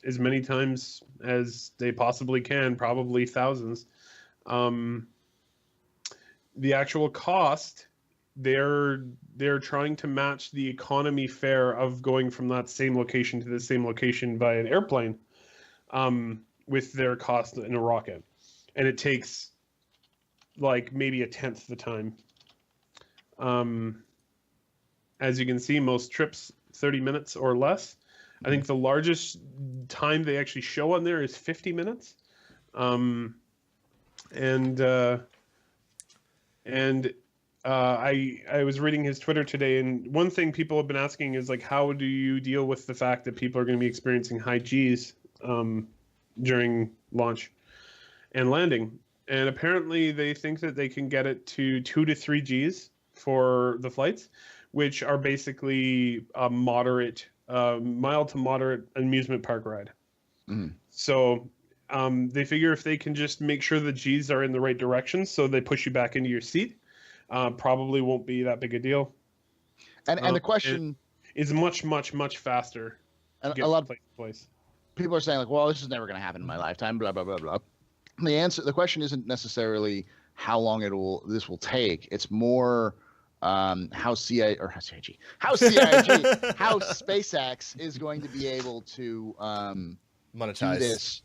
as many times as they possibly can, probably thousands. The actual cost, they're trying to match the economy fare of going from that same location to the same location via an airplane, with their cost in a rocket, and it takes like maybe 1/10 the time. As you can see, most trips 30 minutes or less. I think the largest time they actually show on there is 50 minutes. I was reading his Twitter today, and one thing people have been asking is like, how do you deal with the fact that people are going to be experiencing high Gs during launch and landing? And apparently they think that they can get it to 2 to 3 Gs for the flights, which are basically a moderate, mild to moderate amusement park ride. Mm. So they figure if they can just make sure the Gs are in the right direction, so they push you back into your seat, probably won't be that big a deal. And the question is much, much, much faster. and Get a lot from place to place. people are saying like, well, this is never going to happen in my lifetime, blah blah blah blah. The question isn't necessarily how long this will take. It's more how CIG, how SpaceX is going to be able to monetize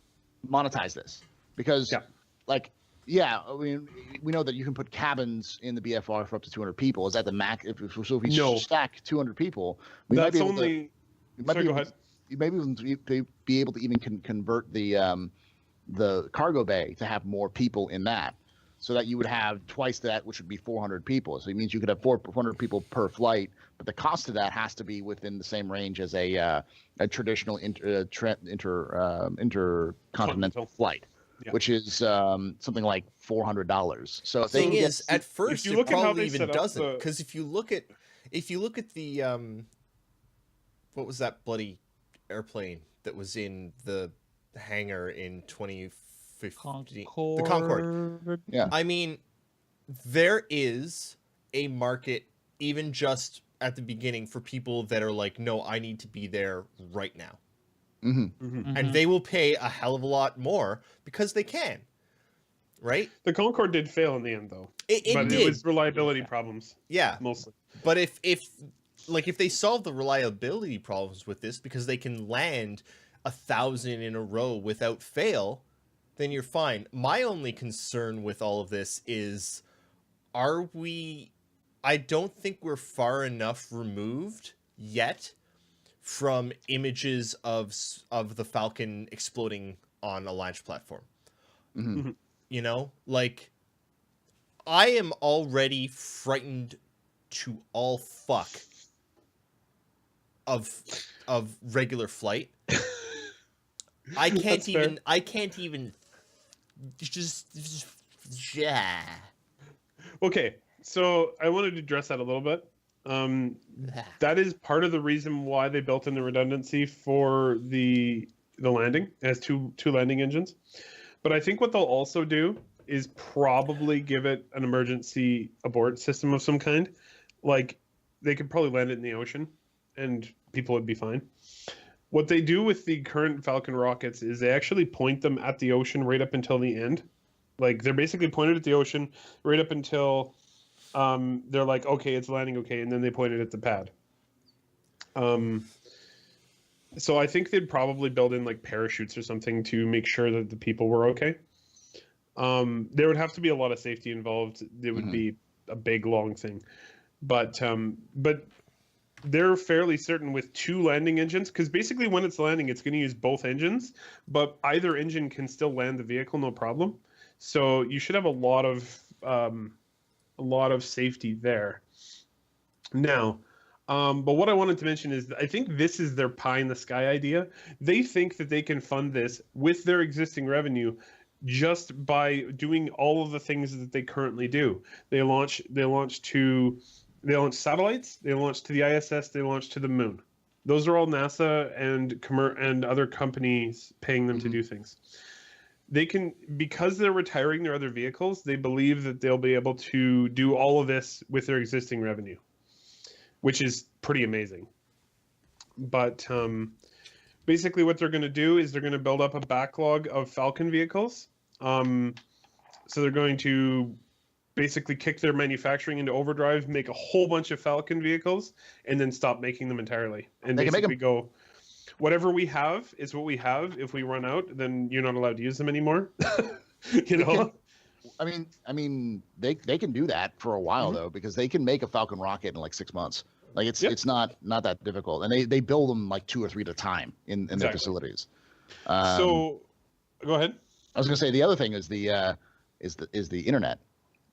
this, because I mean, we know that you can put cabins in the BFR for up to 200 people. Is that the max? So if you stack 200 people, we might be able to. You may be able to even convert the cargo bay to have more people in that, so that you would have twice that, which would be 400 people. So it means you could have 400 people per flight, but the cost of that has to be within the same range as a traditional intercontinental flight, which is something like $400. So The thing is, at first, it probably even set up doesn't, because if you look at the what was that bloody airplane that was in the hangar in 2015? The Concorde. Yeah. I mean, there is a market, even just at the beginning, for people that are like, no, I need to be there right now. Mm-hmm. Mm-hmm. And they will pay a hell of a lot more because they can. right? The Concorde did fail in the end, though. It But did. it was reliability problems, Yeah, mostly. but if they solve the reliability problems with this because they can land 1,000 in a row without fail, then you're fine. My only concern with all of this is, I don't think we're far enough removed yet from images of the Falcon exploding on a launch platform. Mm-hmm. You know, like, I am already frightened to all fuck of regular flight. I can't even just yeah. Okay, so I wanted to address that a little bit. That is part of the reason why they built in the redundancy for the landing. It has two landing engines. But I think what they'll also do is probably give it an emergency abort system of some kind. Like, they could probably land it in the ocean and people would be fine. What they do with the current Falcon rockets is they actually point them at the ocean right up until the end. Like, they're basically pointed at the ocean right up until they're like, okay, it's landing, okay, and then they point it at the pad. So I think they'd probably build in like parachutes or something to make sure that the people were okay. There would have to be a lot of safety involved. It would be a big, long thing. But they're fairly certain with two landing engines, because basically when it's landing, it's going to use both engines, but either engine can still land the vehicle, no problem. So you should have a lot of safety there. Now, but what I wanted to mention is I think this is their pie in the sky idea. They think that they can fund this with their existing revenue just by doing all of the things that they currently do. They launch satellites, they launch to the ISS, they launch to the moon. Those are all NASA and other companies paying them to do things. They can, because they're retiring their other vehicles, they believe that they'll be able to do all of this with their existing revenue, which is pretty amazing. But basically what they're going to do is they're going to build up a backlog of Falcon vehicles. So they're going to basically kick their manufacturing into overdrive, make a whole bunch of Falcon vehicles, and then stop making them entirely. And They can make basically go, whatever we have is what we have. If we run out, then you're not allowed to use them anymore. You know? I mean, they can do that for a while though, because they can make a Falcon rocket in like 6 months. Like it's not that difficult, and they build them like 2 or 3 at a time in their facilities. So, go ahead. I was going to say the other thing is the internet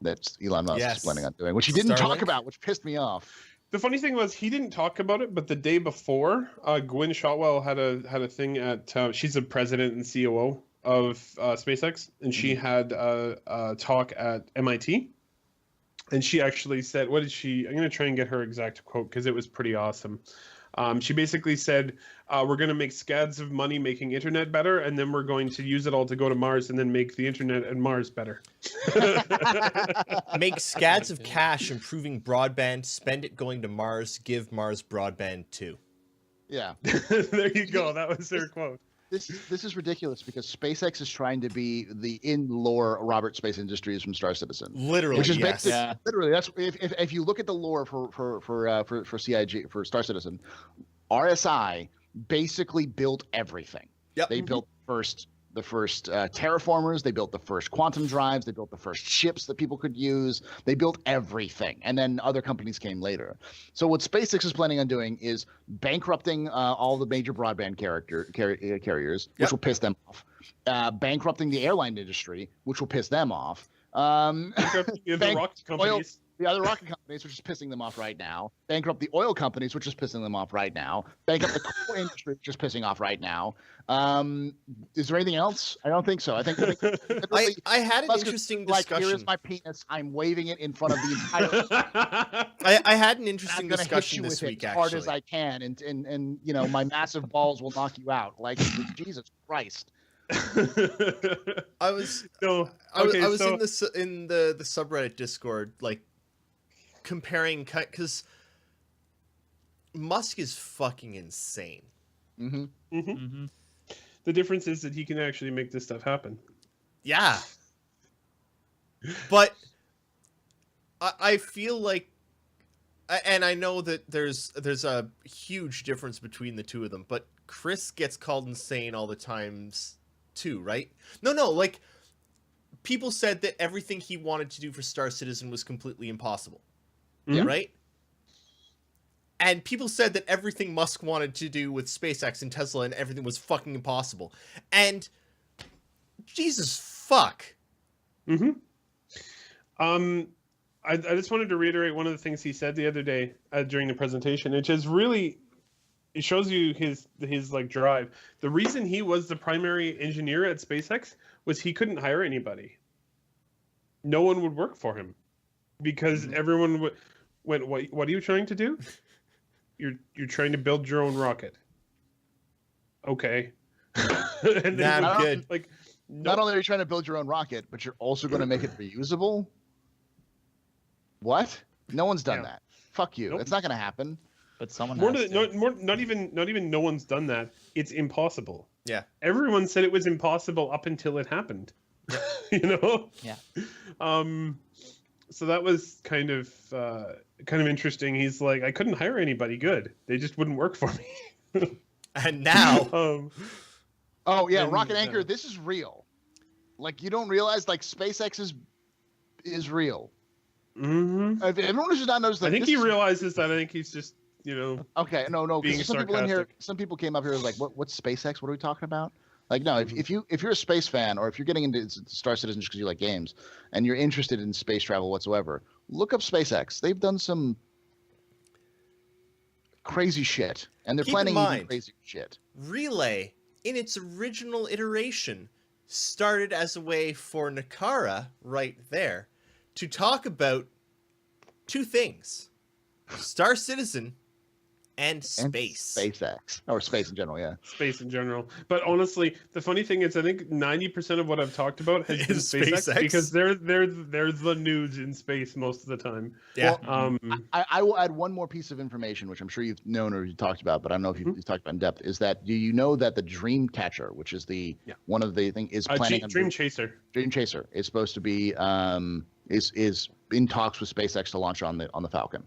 that Elon Musk is planning on doing, which he didn't talk about, which pissed me off. The funny thing was he didn't talk about it, but the day before, Gwynne Shotwell had a thing at she's the president and COO of SpaceX, and she had a talk at MIT, and she actually said, I'm going to try and get her exact quote because it was pretty awesome. She basically said, we're going to make scads of money making internet better, and then we're going to use it all to go to Mars and then make the internet and Mars better. Make scads of cash improving broadband, spend it going to Mars, give Mars broadband too. Yeah. There you go. That was her quote. This is ridiculous because SpaceX is trying to be the in-lore Robert Space Industries from Star Citizen. Literally, which is yes. Literally, that's if you look at the lore for CIG for Star Citizen, RSI basically built everything. Yep. They built the first terraformers. They built the first quantum drives. They built the first ships that people could use. They built everything, and then other companies came later. So what SpaceX is planning on doing is bankrupting all the major broadband carriers, which will piss them off. Bankrupting the airline industry, which will piss them off. The rocket companies. The other rocket companies, which is pissing them off right now. Bankrupt the oil companies, which is pissing them off right now. Bankrupt the coal industry, which is pissing off right now. Is there anything else? I don't think so. I think I had an interesting discussion. Like, here is my penis. I'm waving it in front of the entire. I had an interesting I'm gonna discussion hit you this with week, it as actually. hard as I can, and you know my massive balls will knock you out. Like Jesus Christ. I was in the subreddit Discord, like, comparing, because Musk is fucking insane. The difference is that he can actually make this stuff happen. Yeah. But I feel like, and I know that there's a huge difference between the two of them, but Chris gets called insane all the times too, right? No, like, people said that everything he wanted to do for Star Citizen was completely impossible. Yeah. Right? And people said that everything Musk wanted to do with SpaceX and Tesla and everything was fucking impossible. And Jesus fuck. Mm-hmm. I just wanted to reiterate one of the things he said the other day during the presentation. It just really, it shows you his like drive. The reason he was the primary engineer at SpaceX was he couldn't hire anybody. No one would work for him because everyone went, what are you trying to do? You're trying to build your own rocket. Okay. And then Nah, good. like, Not only are you trying to build your own rocket, but you're also going to make it reusable. What? No one's done that. Fuck you. Nope. It's not going to happen. But someone More has than, to. not even no one's done that. It's impossible. Yeah. Everyone said it was impossible up until it happened. You know? Yeah. So that was kind of interesting. He's like, I couldn't hire anybody good. They just wouldn't work for me. And now Oh yeah, And, Rocket Anchor, this is real. Like, you don't realize, like, SpaceX is real. mhm. If everyone who does not knows that. I think this he is- realizes that. I think he's just, Okay, no, being because some people in here, sarcastic. some people came up here like, what's SpaceX? What are we talking about? Like, no, if you're a space fan, or if you're getting into Star Citizen just because you like games and you're interested in space travel whatsoever, look up SpaceX. They've done some crazy shit, and they're Keep in planning even mind- crazier shit. Relay, in its original iteration, started as a way for Nehkara, right there, to talk about two things: Star Citizen and space. SpaceX, or space in general, yeah. Space in general. But honestly, the funny thing is, I think 90% of what I've talked about has been Is SpaceX, SpaceX. because they're the nudes in space most of the time. Yeah. Um, I will add one more piece of information, which I'm sure you've known or you've talked about, but I don't know if you've talked about in depth. Is that, do you know that the Dreamcatcher, which is one of the thing, is planning on Dream Chaser. Dream Chaser is supposed to be is in talks with SpaceX to launch on the Falcon.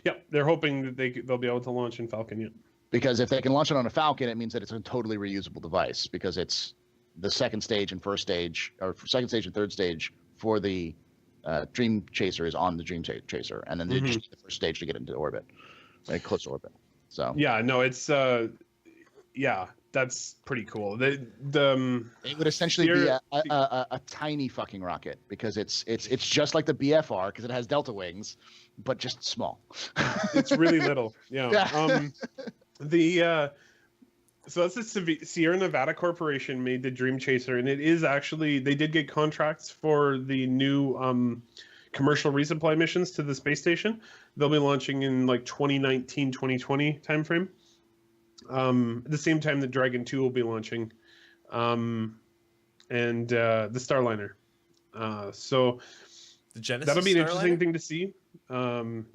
Yep, they're hoping that they'll be able to launch in Falcon. Yeah. Because if they can launch it on a Falcon, it means that it's a totally reusable device, because it's the second stage and third stage for the Dream Chaser is on the Dream Chaser, and then they just need the first stage to get into orbit, like close to orbit. So Yeah, no, it's yeah, that's pretty cool. it would essentially be a tiny fucking rocket, because it's just like the BFR, because it has delta wings, but just small. It's really little. Yeah. Yeah. So that's the Sierra Nevada Corporation made the Dream Chaser, and it is actually, they did get contracts for the new commercial resupply missions to the space station. They'll be launching in like 2019, 2020 timeframe. At the same time that Dragon 2 will be launching, and the Starliner. So The Genesis that'll be an interesting Starliner? thing to see.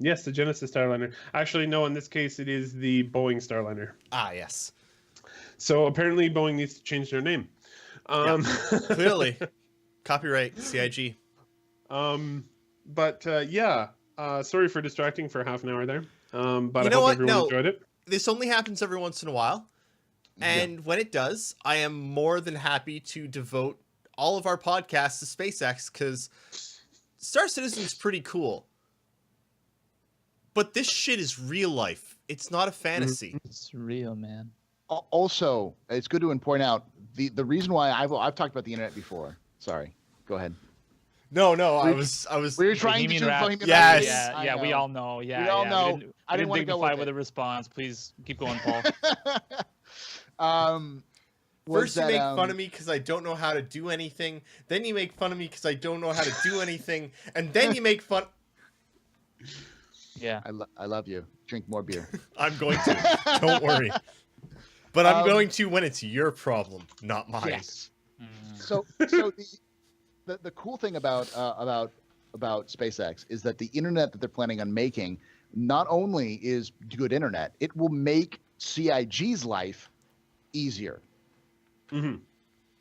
Yes, the Genesis Starliner. Actually, no, in this case, it is the Boeing Starliner. Ah, yes. So apparently, Boeing needs to change their name. Clearly. Copyright, CIG. But yeah, sorry for distracting for half an hour there. But You I know hope what? everyone No. enjoyed it. This only happens every once in a while. And when it does, I am more than happy to devote all of our podcasts to SpaceX, because Star Citizen's pretty cool. But this shit is real life. It's not a fantasy. It's real, man. Also, it's good to point out the reason why I've talked about the internet before. Sorry, go ahead. No, I was We were trying to Bohemian do Rhapsody. Bohemian Yes. Rhapsody. Yeah, I we know. all know. Yeah, We all yeah. know. We didn't, I didn't wanna go dignify with with it. a response. Please keep going, Paul. Was First you that, make fun of me because I don't know how to do anything. Then you make fun of me because I don't know how to do anything. And then you make fun... Yeah. I love you. Drink more beer. I'm going to. Don't worry. But I'm going to when it's your problem, not mine. Yes. Mm. So the cool thing about SpaceX is that the internet that they're planning on making not only is good internet, it will make CIG's life easier. Mm-hmm.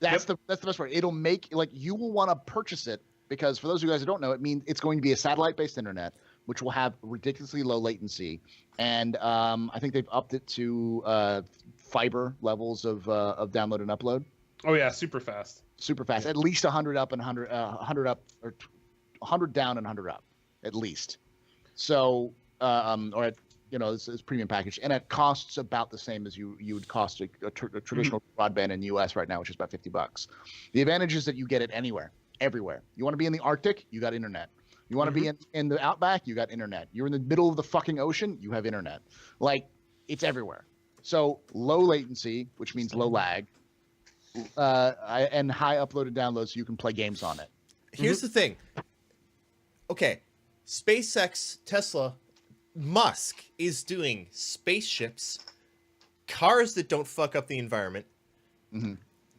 That's the best part. It'll make, like, you will want to purchase it because for those of you guys who don't know, it means it's going to be a satellite-based internet, which will have ridiculously low latency, and I think they've upped it to fiber levels of download and upload. Oh yeah, super fast. Super fast, at least 100 up and 100 up, or 100 down and 100 up, at least. So, or at, it's premium package, and it costs about the same as you would cost a traditional broadband in the U.S. right now, which is about $50. The advantage is that you get it anywhere, everywhere. You want to be in the Arctic, you got internet. You want to be in the outback, you got internet. You're in the middle of the fucking ocean, you have internet. Like, it's everywhere. So low latency, which means low lag, and high upload and download, so you can play games on it. Here's the thing. Okay, SpaceX, Tesla, Musk is doing spaceships, cars that don't fuck up the environment,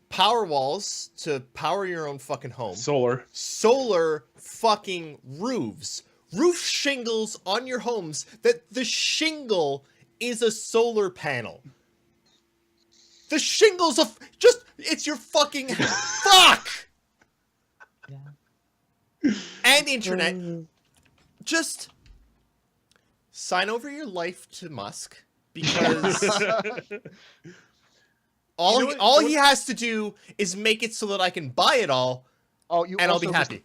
power walls to power your own fucking home, solar fucking roofs, roof shingles on your homes that the shingle is a solar panel. The shingles of it's your fucking fuck. Yeah. And internet. Just sign over your life to Musk, because all he has to do is make it so that I can buy it all. Oh, and I'll be happy.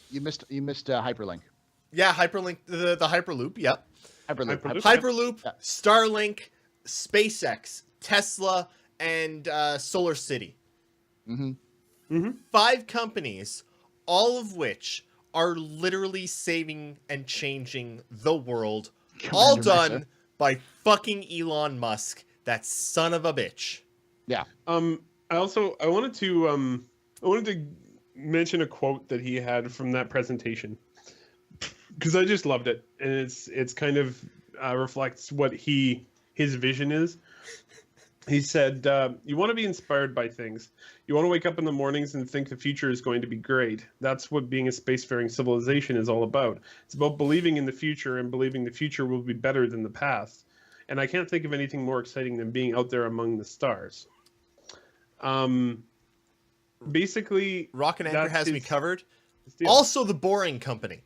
You missed hyperlink. Yeah, hyperlink, the hyperloop. Yep. Hyperloop. Yeah. Starlink, SpaceX, Tesla, and Solar City. 5 companies, all of which are literally saving and changing the world, all done by fucking Elon Musk, that son of a bitch. Yeah. I wanted to mention a quote that he had from that presentation, because I just loved it, and it's kind of reflects what his vision is. He said, you want to be inspired by things. You want to wake up in the mornings and think the future is going to be great. That's what being a spacefaring civilization is all about. It's about believing in the future and believing the future will be better than the past. And I can't think of anything more exciting than being out there among the stars. Basically, Rock and Anchor has me covered. Also, the Boring Company.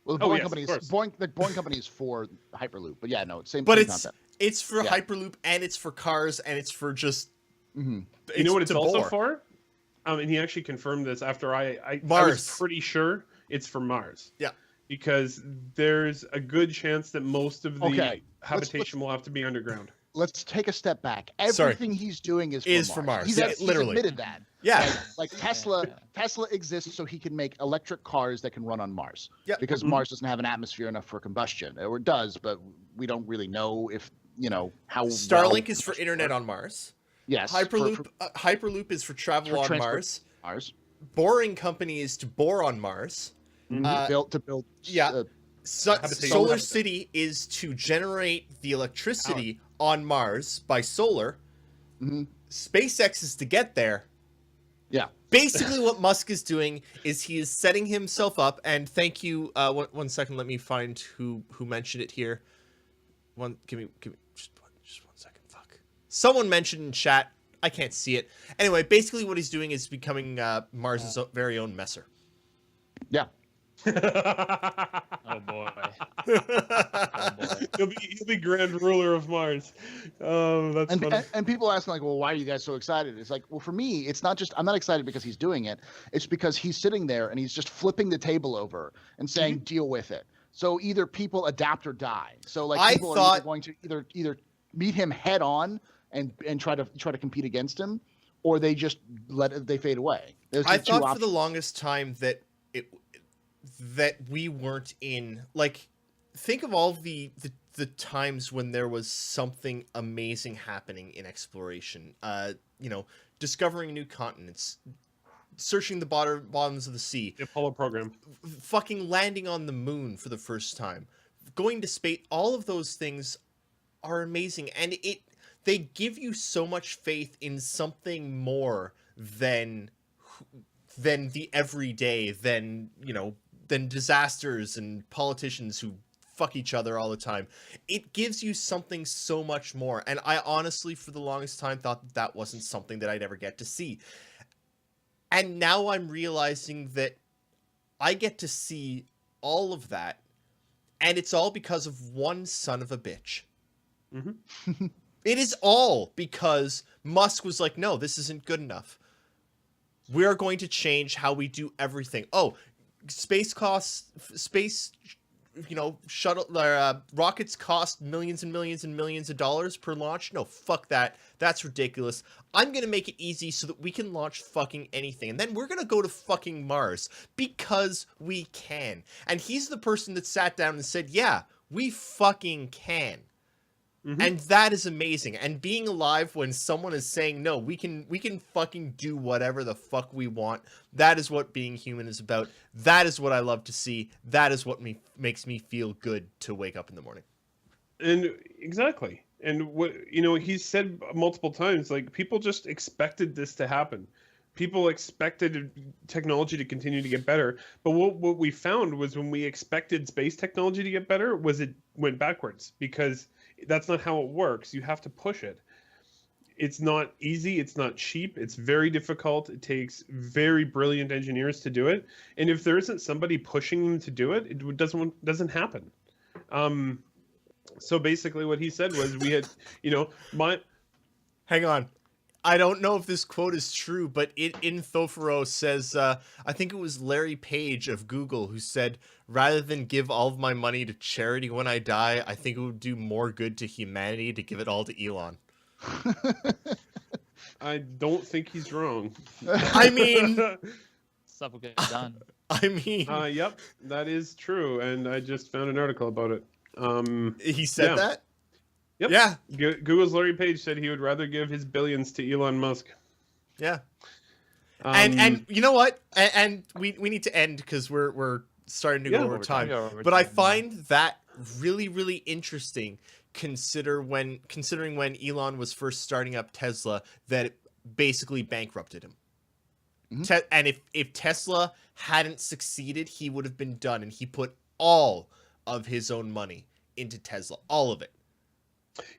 Well, the Boring Company is for Hyperloop, but yeah, no, same. But same it's concept. It's for Hyperloop, and it's for cars, and it's for just. You know what it's also for? And he actually confirmed this after I was pretty sure it's for Mars. Yeah. Because there's a good chance that most of the habitation will have to be underground. Let's take a step back. Everything he's doing is for Mars. He's literally admitted that. Yeah. Like Tesla exists so he can make electric cars that can run on Mars. Yeah. Because Mars doesn't have an atmosphere enough for combustion. Or it does, but we don't really know if, how Starlink is for internet on Mars. Yes. Hyperloop is for travel on Mars. Boring Company is to bore on Mars. To build. Yeah. Solar City is to generate the electricity on Mars by solar. SpaceX is to get there. Yeah. Basically, what Musk is doing is he is setting himself up. And thank you. One second. Let me find who mentioned it here. Give me just 1 second. Fuck. Someone mentioned in chat. I can't see it. Anyway, basically, what he's doing is becoming Mars's very own messer. Yeah. Oh boy. He'll be grand ruler of Mars. Oh, that's funny. And people ask like, well, why are you guys so excited? It's like, well, for me, it's not just I'm not excited because he's doing it. It's because he's sitting there and he's just flipping the table over and saying, deal with it. So either people adapt or die. So like people are either going to either meet him head on and try to compete against him, or they just they fade away. I thought for the longest time that we weren't in, like, think of all the times when there was something amazing happening in exploration, discovering new continents, searching the bottoms of the sea, the Apollo program, fucking landing on the moon for the first time, going to space. All of those things are amazing, and they give you so much faith in something more than the everyday, than disasters and politicians who fuck each other all the time. It gives you something so much more. And I honestly, for the longest time, thought that wasn't something that I'd ever get to see. And now I'm realizing that I get to see all of that, and it's all because of one son of a bitch. Mm-hmm. It is all because Musk was like, no, this isn't good enough. We are going to change how we do everything. Oh, space costs, shuttle rockets cost millions and millions and millions of dollars per launch. No, fuck that. That's ridiculous. I'm going to make it easy so that we can launch fucking anything. And then we're going to go to fucking Mars because we can. And he's the person that sat down and said, yeah, we fucking can. Mm-hmm. And that is amazing. And being alive when someone is saying, no, we can fucking do whatever the fuck we want. That is what being human is about. That is what I love to see. That is what makes me feel good to wake up in the morning. And exactly. And what, he's said multiple times, like, people just expected this to happen. People expected technology to continue to get better. But what we found was when we expected space technology to get better was it went backwards, because that's not how it works. You have to push it. It's not easy. It's not cheap. It's very difficult. It takes very brilliant engineers to do it. And if there isn't somebody pushing them to do it, it doesn't happen. So basically what he said was we had, Hang on. I don't know if this quote is true, but in Thoforo says, I think it was Larry Page of Google who said, rather than give all of my money to charity when I die, I think it would do more good to humanity to give it all to Elon. I don't think he's wrong. I mean... Stuff will get done. I mean... Yep, that is true, and I just found an article about it. He said that? Yep. Yeah. Google's Larry Page said he would rather give his billions to Elon Musk. Yeah. And you know what? And we need to end because we're starting to go over time. But I find that really, really interesting. Considering when Elon was first starting up Tesla, that it basically bankrupted him. Mm-hmm. And if Tesla hadn't succeeded, he would have been done. And he put all of his own money into Tesla, all of it.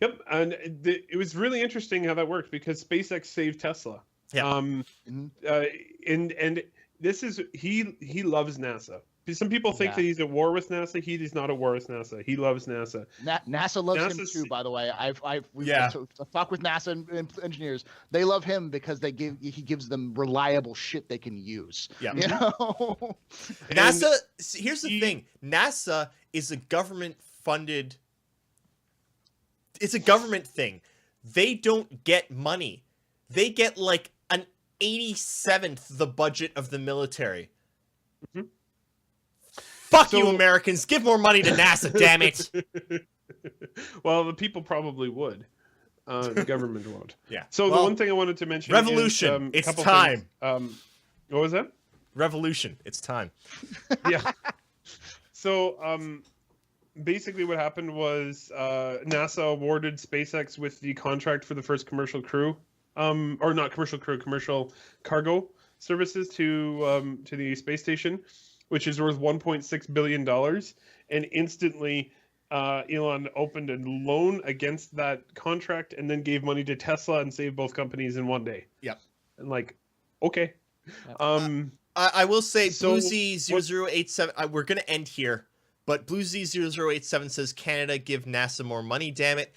Yep, and it was really interesting how that worked because SpaceX saved Tesla. Yeah. And this is he loves NASA. Some people think that he's at war with NASA. He's not at war with NASA. He loves NASA. NASA loves him too, by the way. We've talked with NASA and engineers. They love him because he gives them reliable shit they can use. Yeah. NASA. Here's the thing. NASA is a government-funded. It's a government thing. They don't get money. They get like an 87th the budget of the military. Mm-hmm. Fuck you, Americans. Give more money to NASA, damn it. Well, the people probably would. The government won't. Yeah. So the one thing I wanted to mention revolution. is, it's time. What was that? Revolution. It's time. Yeah. So basically what happened was NASA awarded SpaceX with the contract for the first commercial crew, or not commercial crew, commercial cargo services to the space station, which is worth $1.6 billion. And instantly Elon opened a loan against that contract and then gave money to Tesla and saved both companies in one day. Yep. And like, okay. I will say, BlueZ0087, we're going to end here, but BlueZ0087 says, Canada, give NASA more money, damn it.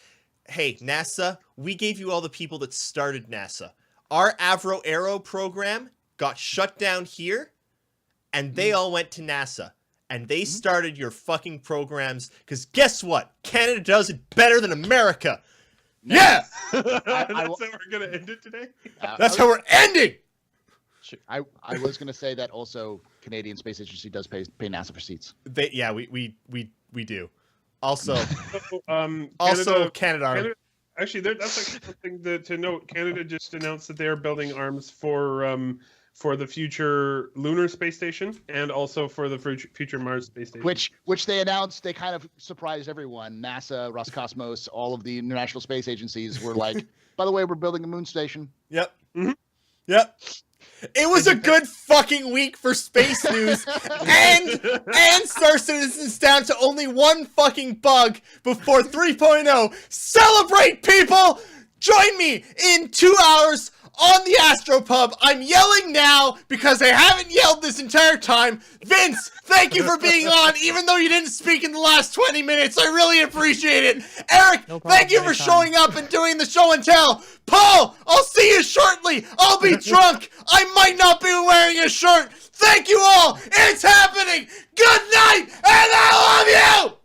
Hey, NASA, we gave you all the people that started NASA. Our Avro Aero program got shut down here, and they all went to NASA. And they started your fucking programs, because guess what? Canada does it better than America. Yeah! That's how we're going to end it today? That's how we're ending! I was going to say that also Canadian Space Agency does pay NASA for seats. We do. Also, Canada. Actually, that's actually something to note. Canada just announced that they are building arms for the future lunar space station and also for the future Mars space station. Which they announced. They kind of surprised everyone. NASA, Roscosmos, all of the international space agencies were like, "By the way, we're building a moon station." Yep. Mm-hmm. Yep. It was a good fucking week for space news, and Star Citizen's down to only one fucking bug before 3.0. Celebrate, people! Join me in 2 hours on the AstroPub. I'm yelling now because I haven't yelled this entire time. Vince, thank you for being on, even though you didn't speak in the last 20 minutes. I really appreciate it. Eric, No problem, thank you for anytime. showing up and doing the show and tell. Paul, I'll see you shortly. I'll be drunk. I might not be wearing a shirt. Thank you all. It's happening. Good night, and I love you.